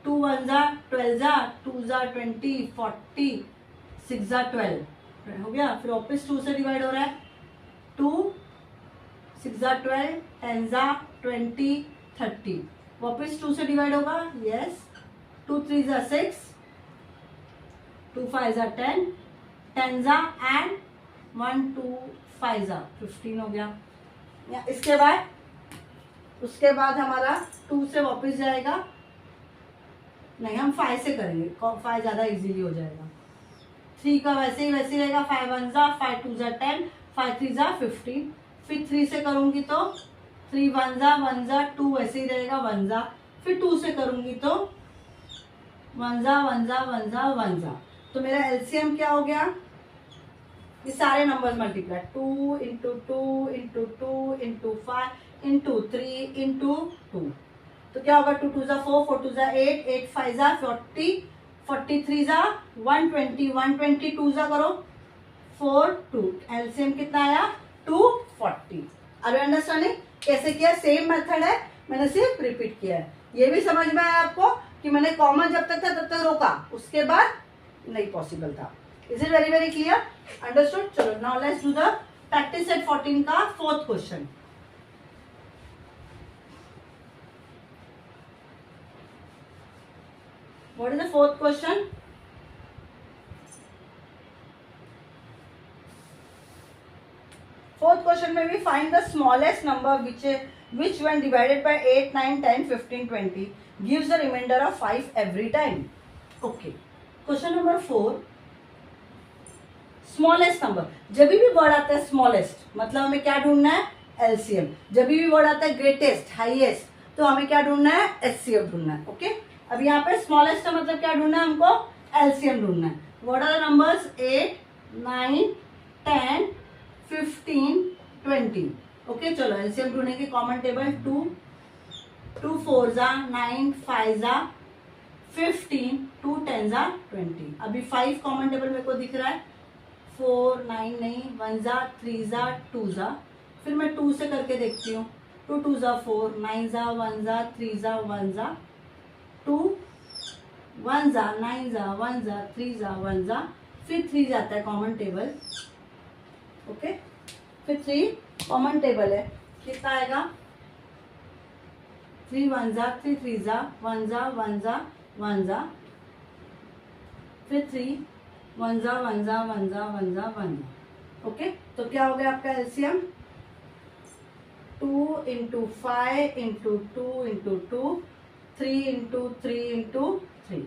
2 1 जा 12 जा, 2 जा 20, 40, 6 जा 12 हो गया। फिर वापस 2 से डिवाइड हो रहा है, 2 6 जा 12, 10 जा 20, 30। वापस 2 से डिवाइड होगा, यस, 2 3 जा 6, 2 5 जा 10, 10 जा एंड 1 2 5 जा 15 हो गया। इसके बाद उसके बाद हमारा 2 से वापस जाएगा, नहीं हम 5 से करेंगे, 5 ज्यादा इजीली हो जाएगा। 3 का वैसे ही रहेगा, 5 1 जा, 5 2 जा 10, 5 3 जा 15। फिर 3 से करूंगी तो 3 1 जा 2 वैसे ही रहेगा 1 जा। फिर 2 से करूंगी तो 1 जा 1 जा 1 जा 1 जा। तो मेरा एलसीएम क्या हो गया, ये सारे numbers multiply, 2 into 2 into 2 into 5 into 3 into 2। तो क्या होगा, 2 2 जा 4, 4 2 जा 8, 8 5 जा 40, 43 जा 120, 120 2 जा करो 4 2। एलसीएम कितना आया 240। अब अंडरस्टैंडिंग कैसे किया, सेम मेथड है, मैंने सिर्फ रिपीट किया है। ये भी समझ में आया आपको कि मैंने कॉमन जब तक था तब तक रोका, उसके बाद नहीं पॉसिबल था। Is it very very clear, understood. चलो now let's do the practice set 14 का 4th question. What is the 4th question? Fourth question में भी find the smallest number which when divided by 8, 9, 10, 15, 20 gives the remainder of 5 every time. Okay. Question number 4. Smallest number, जब भी वर्ड आता है स्मॉलेस्ट मतलब हमें क्या ढूंढना है, एलसीएम। जब भी वर्ड आता है ग्रेटेस्ट हाईएस्ट, तो हमें क्या ढूंढना है, एचसीएफ ढूंढना है। ओके, अब यहाँ पे स्मॉलेस्ट का मतलब क्या ढूंढना है, हमको एलसीएम ढूंढना है। What are the numbers 8, 9, 10, 15, 20। Okay, चलो एलसीएम ढूंढेंगे। कॉमन टेबल 2 2 4 जा 9, 5 जा 15, 2 10 जा 20। अभी 5 कॉमन टेबल मेरे को दिख रहा है, 4 9 नहीं, 1 जा 3 जा 2 जा। फिर मैं 2 से करके देखती हूँ, 2 2 जा 4, 9 जा 1 जा 3 जा 1 जा 2 1 जा 9 जा 1 जा 3 जा 1 जा। फिर 3 जाता है कॉमन टेबल। ओके, फिर 3 कॉमन टेबल है, कितना आएगा 3 1 जा 3 3 जा 1 जा 1 जा 1 जा। फिर 3 1 जा 1 जा 1 जा 1 जा 1 जा। ओके, तो क्या हो गया आपका LCM 2 into 5 into 2 into 2, 3 into 3 into 3।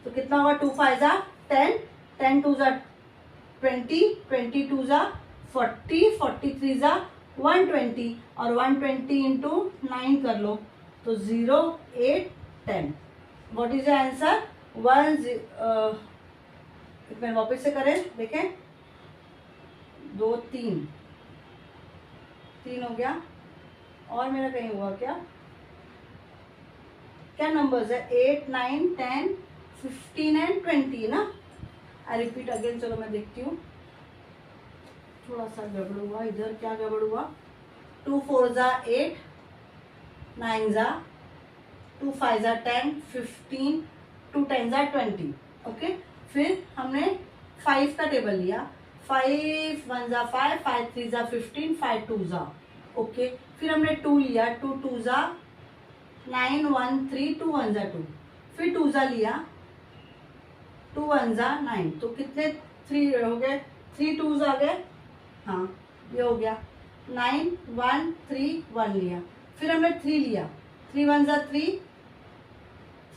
तो कितना होगा 2 5 जा 10, 10 2 जा 20, 20 2 जा 40, 43 जा 120 और 120 इंटू 9 कर लो तो 0 8 10। व्हाट इज द आंसर 1 मैं वापस से करें देखें, 2 3 3 हो गया। और मेरा कहीं हुआ क्या, क्या नंबर्स है 8 9 10 15 एंड 20 ना। आई रिपीट अगेन, चलो मैं देखती हूँ, थोड़ा सा गड़बड़ हुआ इधर। क्या गड़बड़ हुआ, 2 4 जा 8, 9 जा 2 5 जा 10, 15 2 10 जा 20। ओके, फिर हमने 5 का टेबल लिया, 5 1 जा 5, 5 3 जा 15, 5 2 जा। ओके, फिर हमने 2 लिया, 2 2 जा 9 1 3, 2 1 जा 2। फिर 2 जा लिया, 2 1 जा 9। तो कितने 3 हो गए, 3 2 आ गए, हाँ ये हो गया 9 1 3 1 लिया। फिर हमने 3 लिया, 3 1 जा 3,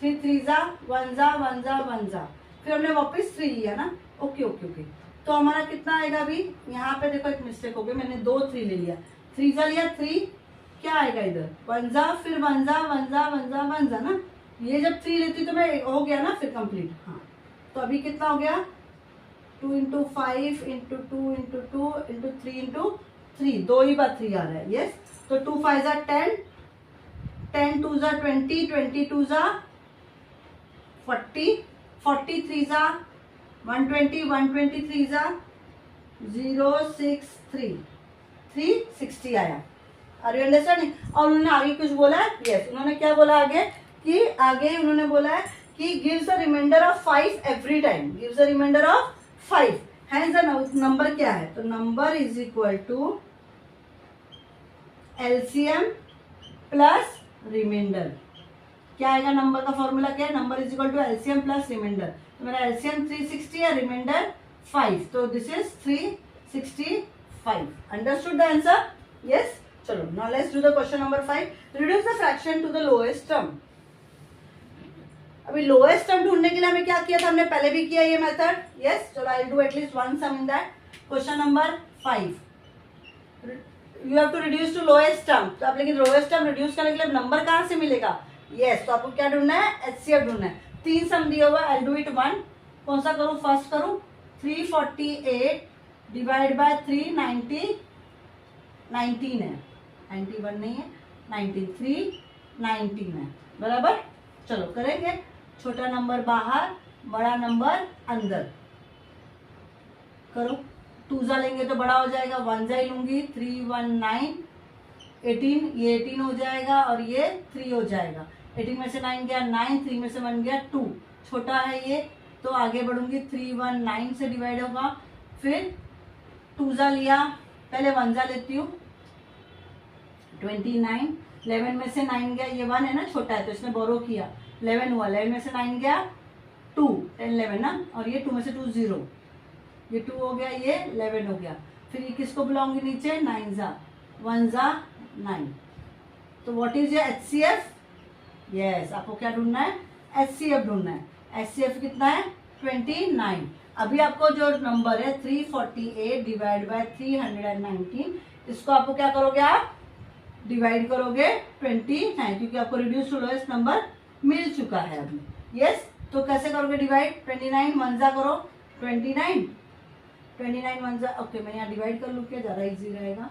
3 3 जा 1 जा 1 जा 1 जा। फिर हमने वापस 3 लिया ना। ओके ओके ओके, तो हमारा कितना आएगा अभी, यहाँ पे देखो एक मिस्टेक हो गई, मैंने 2 3 ले लिया, 3 जा लिया 3, क्या आएगा इधर 1 जा, फिर 1 जा 1 जा 1 जा 1 जा ना। ये जब 3 लेती तो मैं हो गया ना फिर कंप्लीट। हाँ, तो अभी कितना हो गया, 2 into 5 into 2 into 2 into 3 into 3, 2 ही बार 3 आ रहा है। यस, तो 2 5 ज़ा 10, 10 2 ज़ा 20, 20 2 ज़ा 40, 40 3 ज़ा 120, 123 ज़ा 063, 360 आया। Are you understanding? और उन्होंने आगे कुछ बोला है? यस, उन्होंने क्या बोला आगे कि आगे उन्होंने बोला है कि gives the reminder of 5 every time, gives the reminder of 5, hence the number क्या है, तो number is equal to LCM plus reminder. क्या आएगा नंबर का फॉर्मूला, क्या है, number is equal to LCM plus reminder. तो मेरा एलसीएम 360 है, रिमाइंडर 5, तो this is 365। Understood the answer? Yes. चलो now let's do the question number 5, reduce the fraction to the lowest term. अभी लोएस्ट टर्म ढूंढने के लिए हमें क्या किया था, हमने पहले भी किया ये मेथड। यस, चलो I do at least one sum in that. Question number 5, you have to reduce to lowest term. तो आप लेकिन लोएस्ट टर्म रिड्यूस करने के लिए नंबर कहाँ से मिलेगा? यस, तो आपको क्या ढूंढना है, एचसीएफ ढूंढना है। 3 सम दिया हुआ, आई डू इट वन। कौन सा करूं, फर्स्ट करूं, 348 डिवाइड बाय 390, 19 है, 91 नहीं है, 19, 319 है, बराबर। चलो करेंगे, छोटा नंबर बाहर, बड़ा नंबर अंदर। करो, 2 जा लेंगे तो बड़ा हो जाएगा, 1 जा ही लूंगी, 319, 18, ये 18 हो जाएगा और ये 3 हो जाएगा। 18 में से 9 गया 9, 3 में से 1 गया 2, छोटा है ये, तो आगे बढ़ूंगी, 319 से डिवाइड होगा, फिर 2 जा लिया, पहले 1 जा लेती हूँ, 29, 11 में से 9 गया, ये 1 है ना, छोटा है तो इसने बोरो किया, 11 हुआ, 11 में से 9 गया 2, 10 11 ना, और ये 2 में से 2 0, ये 2 हो गया, ये 11 हो गया। फिर ये किसको बुलाऊंगी नीचे, 9 जा 1 जा 9। तो what is your HCF? Yes, आपको क्या ढूंढना है, एचसीएफ ढूंढना है। एचसीएफ कितना है, 29। अभी आपको जो नंबर है 348 डिवाइड बाय 319, इसको आपको क्या करोगे, आप डिवाइड करोगे 29, क्योंकि आपको रिड्यूस टू लोएस्ट नंबर मिल चुका है अभी। यस, तो कैसे करोगे डिवाइड, 29 1 जा करो, 29 1 जा, ओके मैं यहाँ डिवाइड कर लूँ क्या, ज़्यादा इजी रहेगा।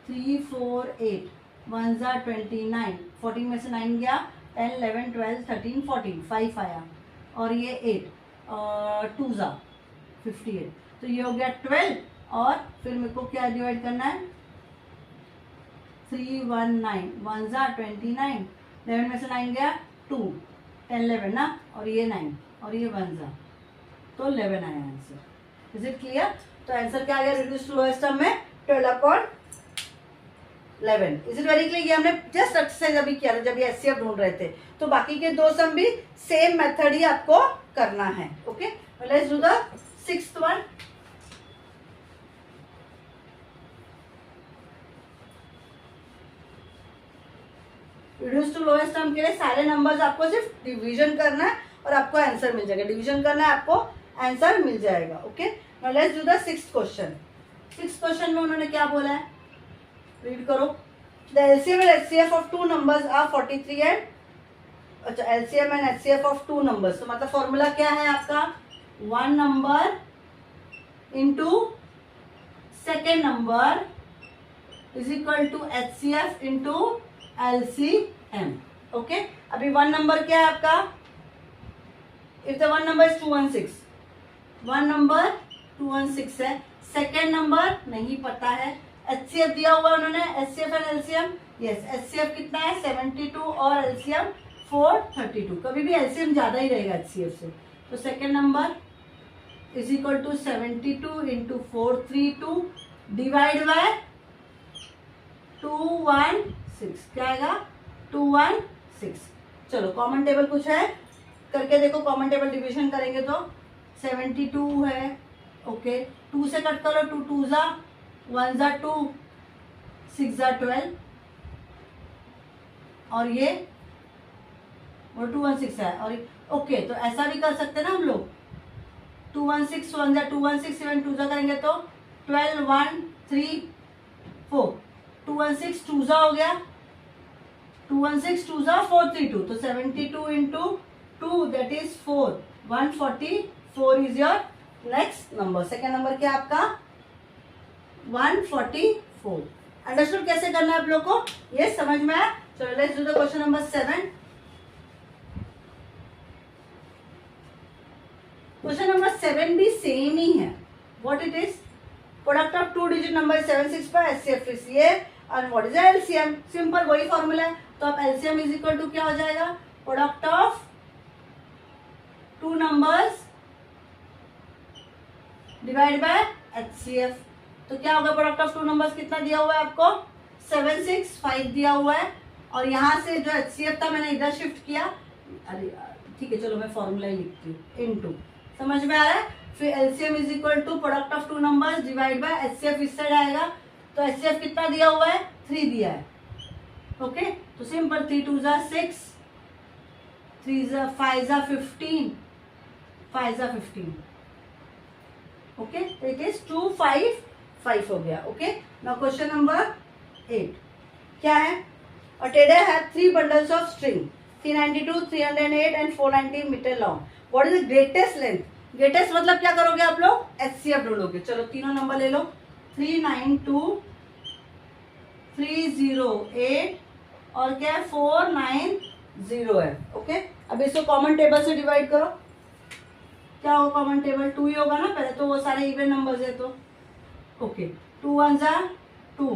348 1 जा 29, 14 में से 9 गया, 10 11 12 13 14, 5 आया, और ये 8 और 2 जा 58, तो ये हो गया 12। और फिर मेरे को क्या डिवाइड करना है, 319 1 जा 29, 11 में से 9 गया 2, 10 11 ना, और ये 9 और ये 1 जा, तो 11 आया आंसर। Is it clear? तो आंसर क्या आ गया, रिड्यूस टू लोएस्ट टर्म में 12/11। Is it very clear? ये हमने जस्ट एक्सरसाइज अभी किया था जब ये एचसीएफ ढूंढ रहे थे। तो बाकी के 2 सम भी सेम मेथड ही आपको करना है। Okay, let's do the 6th one. Reduce to lowest term के लिए सारे नंबर्स आपको सिर्फ डिवीजन करना है और आपको आंसर मिल जाएगा। डिवीजन करना है, आपको आंसर मिल जाएगा। Okay, now let's do the 6th question. 6th question में उन्होंने क्या बोला है, रीड करो। The LCM and HCF of 2 numbers are 43 and, अच्छा LCM and HCF of 2 numbers, तो मतलब फॉर्मूला क्या है आपका, 1 number into second number is equal to HCF into LCM. Okay, अभी 1 नंबर क्या है आपका, if the 1 number is 216, 1 number 216 है, सेकेंड नंबर नहीं पता है, एचसीएफ दिया हुआ उन्होंने, HCF and LCM. Yes, HCF कितना है 72 और एलसीएम 432, कभी भी एलसीएम ज्यादा ही रहेगा एचसीएफ से। तो second number is equal to 72 into 432 divide by 216, क्या आएगा 216। चलो कॉमन टेबल कुछ है करके देखो, कॉमन टेबल डिविजन करेंगे तो 72 है, ओके 2 से कट करो, 2 2 जा 1 जा 2, 6 जा 12, और ये और 216 है, और ओके तो ऐसा भी कर सकते हैं ना हम लोग, 216 1 जा 216, 7 2 जा करेंगे तो 12 1 3 4, 216 2 जा हो गया 216 2 जा 432, तो 72 into 2 that is 4, 144 is your next number. Second number क्या आपका 144। अंडरस्टूड कैसे करना है आप लोग को, ये समझ में आया। चलो let's do the question number 7। Question number 7 भी सेम ही है। What it is, product of 2 digit number 765, HCF is ये, और व्हाट इज एलसीएम, सिंपल वही फॉर्मूला है। तो अब एलसीएम इज इक्वल टू क्या हो जाएगा, product of 2 numbers divide by HCF. तो क्या होगा, प्रोडक्ट ऑफ 2 नंबर्स कितना दिया हुआ है आपको 765 दिया हुआ है, और यहाँ से जो एचसीएफ था मैंने इधर शिफ्ट किया। अरे ठीक है चलो मैं फॉर्मूला ही लिखती हूँ, इनटू, समझ में आ रहा है। फिर LCM is equal to product of 2 numbers divide by HCF, इस साइड आएगा। तो एचसीएफ कितना दिया हुआ है 3 दिया है। ओके तो सिंपल 3 2 जा 6, 3 जा 5 जा 15, 5 जा 15। ओके इट इज 255 हो गया। ओके नाउ क्वेश्चन नंबर 8 क्या है, a trader had 3 bundles of string 392, 308 and 490 metre long. What is the greatest length, greatest मतलब क्या करोगे आप लोग एचसीएफ ढूंढोगे। चलो तीनों नंबर ले लो, 392, 308 और क्या है 490 है। ओके अब इसको कॉमन टेबल से डिवाइड करो, क्या होगा कॉमन टेबल 2 ही होगा ना, पहले तो वो सारे इवन नंबर्स है तो। ओके 2 1 जा 2,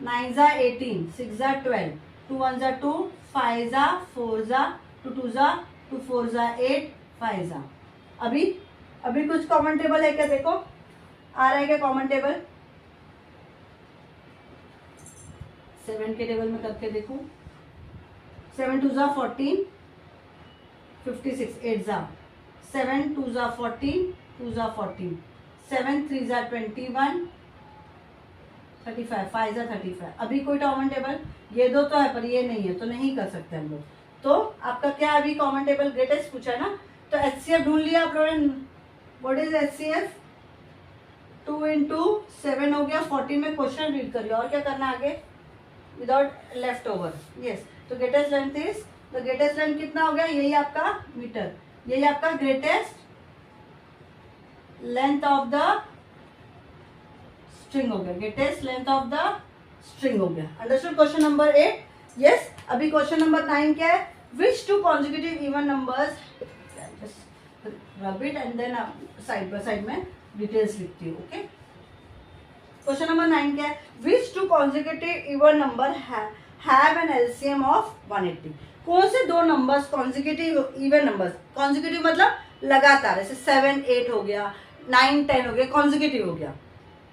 9 जा 18, 6 जा 12, 2 1 जा 2, 5 जा 4 जा 2 2 जा 2 4 जा 8, 5 जा। अभी कुछ कॉमन टेबल है क्या, देखो आ रहा है क्या कॉमन टेबल, 7 के टेबल में करके देखो। 7 2 जा 14, 56, 8 जा 7 2 जा 14, 2 जा 14, 7 3 जा 21, 35, 5 जा 35। अभी कोई कॉमन टेबल, ये दो तो है पर ये नहीं है तो नहीं कर सकते हम लोग। तो आपका क्या अभी कॉमन टेबल ग्रेटेस्ट पूछा ना, तो एचसीएफ ढूंढ लिया आप लोगों ने। व्हाट इज एचसीएफ, 2 इंटू 7 हो गया 14 में क्वेश्चन रीड करिए और क्या करना आगे विदाउट लेफ्ट ओवर। यस तो greatest length is, the greatest length कितना हो गया, यही आपका मीटर, यही आपका greatest length of the string हो गया, greatest length of the string हो गया। Understood question number 8। यस अभी क्वेश्चन नंबर 9 क्या है, which 2 consecutive even numbers, rub it and then side by side में डिटेल्स लिखती हूँ। ओके क्वेश्चन नंबर 9 क्या है, which 2 consecutive even number have an LCM of 180। कौन से 2 numbers consecutive even numbers, consecutive मतलब लगातार, जैसे 7 8 हो गया, 9 10 हो गया, कॉन्जिक्यूटिव हो गया,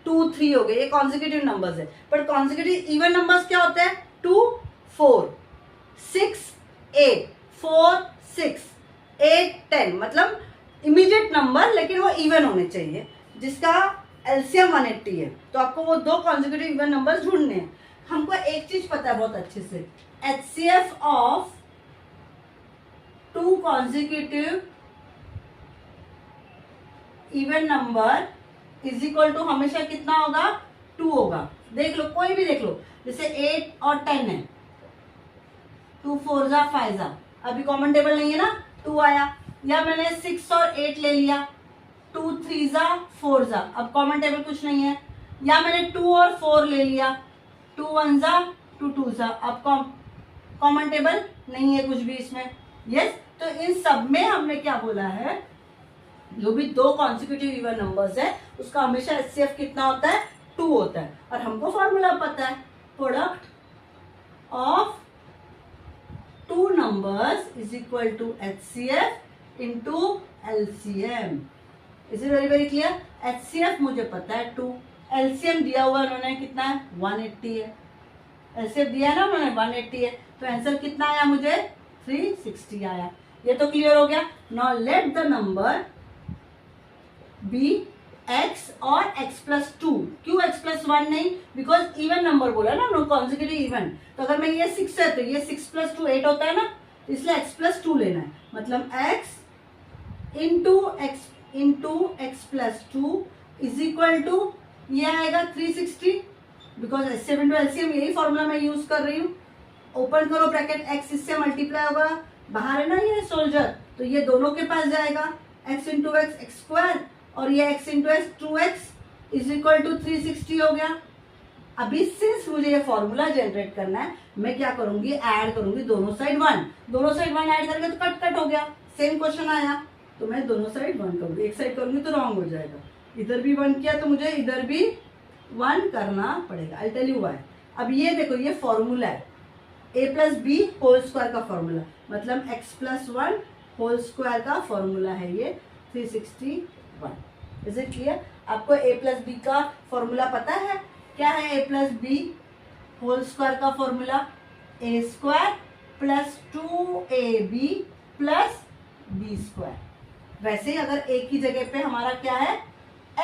2 3 हो गए, ये कॉन्जिक्यूटिव नंबर्स है। पर कॉन्जिक्यूटिव इवन नंबर्स क्या होते हैं, 2 4 6 8 4 6 8 10, मतलब इमीडिएट नंबर लेकिन वो इवन होने चाहिए, जिसका एलसीएम 180 है। तो आपको वो 2 कॉन्जिक्यूटिव इवन नंबर्स ढूंढने हैं। हमको एक चीज पता है बहुत अच्छे से, HCF of 2 consecutive even number is equal to हमेशा कितना होगा 2 होगा। देख लो कोई भी देख लो, जैसे 8 और 10 है, 2 4 जा 5 जा, अभी कॉमन टेबल नहीं है ना 2 आया, या मैंने 6 और 8 ले लिया, 2 3 जा 4 जा, अब कॉमन टेबल कुछ नहीं है, या मैंने 2 और 4 ले लिया, 2 1 जा 2 2 जा, अब कॉमन टेबल नहीं है कुछ भी इसमें। यस तो इन सब में हमने क्या बोला है, जो भी 2 कॉन्सिक्यूटिव इवन नंबर्स है उसका हमेशा एचसीएफ कितना होता है 2 होता है। और हमको फॉर्मूला पता है, product of 2 numbers is equal to HCF into LCM. Is it very very clear. HCF मुझे पता है 2, एलसीएम दिया हुआ उन्होंने कितना है 180 है, एलसीएफ दिया है ना उन्होंने 180 है, तो आंसर कितना आया मुझे 360 आया। ये तो क्लियर हो गया। Now let the number be x और x प्लस 2, क्यों x प्लस 1 नहीं, बिकॉज इवन नंबर बोला ना, नो कॉन्जिक्यूटिव इवन। तो अगर मैं ये 6 है तो ये 6 प्लस 2 8 होता है ना, इसलिए x प्लस 2 लेना है, मतलब x into x plus 2 is equal to ये आएगा 360, बिकॉज एचसीएफ इंटू एलसीएम, यही फॉर्मूला मैं यूज कर रही हूँ। ओपन करो ब्रैकेट, x इससे मल्टीप्लाई होगा, बाहर है ना ये सोल्जर, तो ये दोनों के पास जाएगा, x into x x square, और ये x into x 2x is equal to 360 हो गया। अभी सिंस मुझे ये फॉर्मूला जनरेट करना है, मैं क्या करूंगी, ऐड करूंगी दोनों साइड 1, दोनों साइड 1 ऐड करके तो कट कट हो गया, सेम क्वेश्चन आया, तो मैं दोनों साइड 1 करूंगी, एक साइड करूंगी तो रॉन्ग हो जाएगा, इधर भी 1 किया तो मुझे इधर भी 1 करना पड़ेगा। I tell you why. अब ये देखो, ये फॉर्मूला है a plus B whole square का फॉर्मूला, मतलब x प्लस 1 होल स्क्वायर का फॉर्मूला है ये 361। Is it clear? आपको a प्लस बी का फॉर्मूला पता है? क्या है a plus B whole square का formula? a square plus 2ab प्लस बी स्क्वायर। वैसे अगर a की जगह पे हमारा क्या है,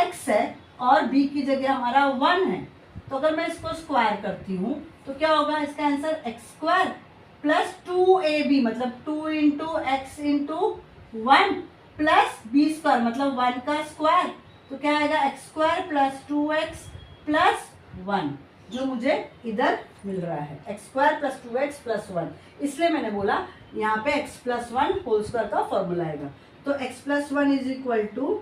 x है, और b की जगह हमारा 1 है, तो अगर मैं इसको स्क्वायर करती हूँ तो क्या होगा, इसका answer x square plus 2ab, मतलब 2 into x into 1 plus B square, मतलब 1 का स्क्वायर, तो क्या आएगा, x square plus 2x plus 1, जो मुझे इधर मिल रहा है, x square plus 2x plus 1। इसलिए मैंने बोला यहाँ पे x प्लस 1 होल स्क्वायर का फॉर्मूला आएगा। तो x plus 1 is equal to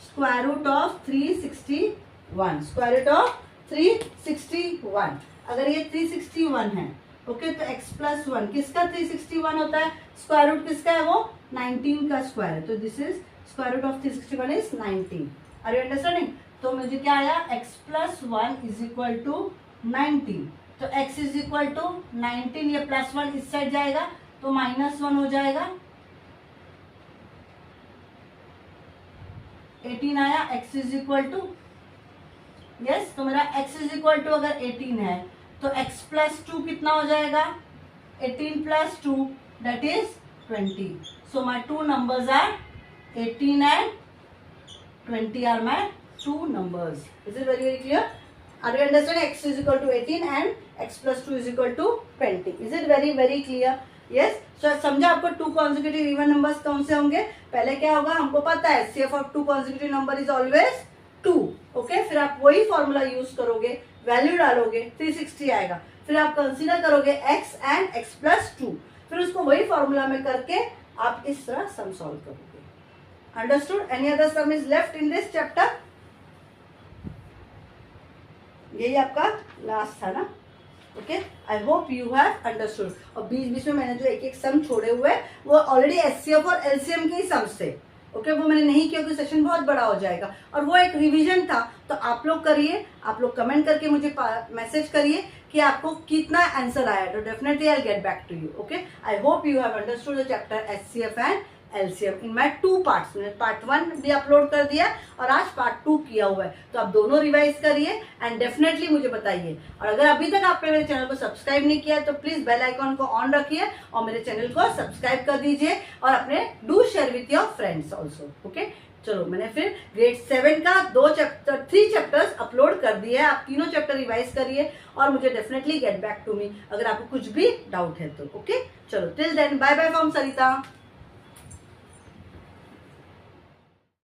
square root of 361, square root of 361। अगर ये 361 है, ओके, तो x प्लस 1 किसका 361 होता है, स्क्वायर रूट किसका है, वो 19 का स्क्वायर है, तो this is square root of 361 is 19। Are you understanding? तो मुझे क्या आया, x plus 1 is equal to 19, तो x इज इक्वल टू 19, ये प्लस 1 इस साइड जाएगा तो माइनस 1 हो जाएगा, 18 आया, x is equal to, yes, तो मेरा x इज इक्वल टू अगर 18 है तो x प्लस 2 कितना हो जाएगा, 18 plus 2 that is 20। So my two numbers are 18 and 20 are my two numbers. Is it very clear? Are you understand? x is equal to 18 and x plus 2 is equal to 20। Is it very clear? Yes. So समझा आपको टू कॉन्जिक्यूटिव इवन नंबर्स कौन से होंगे? पहले क्या होगा, हमको पता है CF of two consecutive number is always 2, okay. फिर आप वही फॉर्मूला यूज करोगे, वैल्यू डालोगे, 360 आएगा, फिर आप कंसीडर करोगे x एंड x प्लस 2, फिर उसको वही फॉर्मूला में करके आप इस तरह सम सॉल्व करोगे। Understood? Any other some is left in this chapter? यही आपका लास्ट था ना, okay. I hope you have understood. और बीच बीच में मैंने जो एक एक सम छोड़े हुए वो ऑलरेडी SCF और LCM के ही सम्स थे, ओके, वो मैंने नहीं किया क्योंकि सेशन बहुत बड़ा हो जाएगा और वो एक रिवीजन था। तो आप लोग करिए, आप लोग कमेंट करके मुझे मैसेज करिए कि आपको कितना आंसर आया, तो definitely I will get back to you, okay. I hope you have understood the chapter SCF and LCM in my 2 parts. मैंने पार्ट 1 भी अपलोड कर दिया और आज पार्ट 2 किया हुआ है, तो आप दोनों रिवाइज करिए एंड डेफिनेटली मुझे बताइए। और अगर अभी तक आपने मेरे चैनल को सब्सक्राइब नहीं किया तो प्लीज बेल आइकॉन को ऑन रखिए और मेरे चैनल को सब्सक्राइब कर दीजिए और अपने do share with your friends also, okay. चलो, मैंने फिर ग्रेड 7 का 3 चैप्टर्स अपलोड कर दिए है, आप तीनों चैप्टर रिवाइज करिए और मुझे definitely get back to me अगर आपको कुछ भी डाउट है तो, ओके। चलो, till then bye bye from Sarita.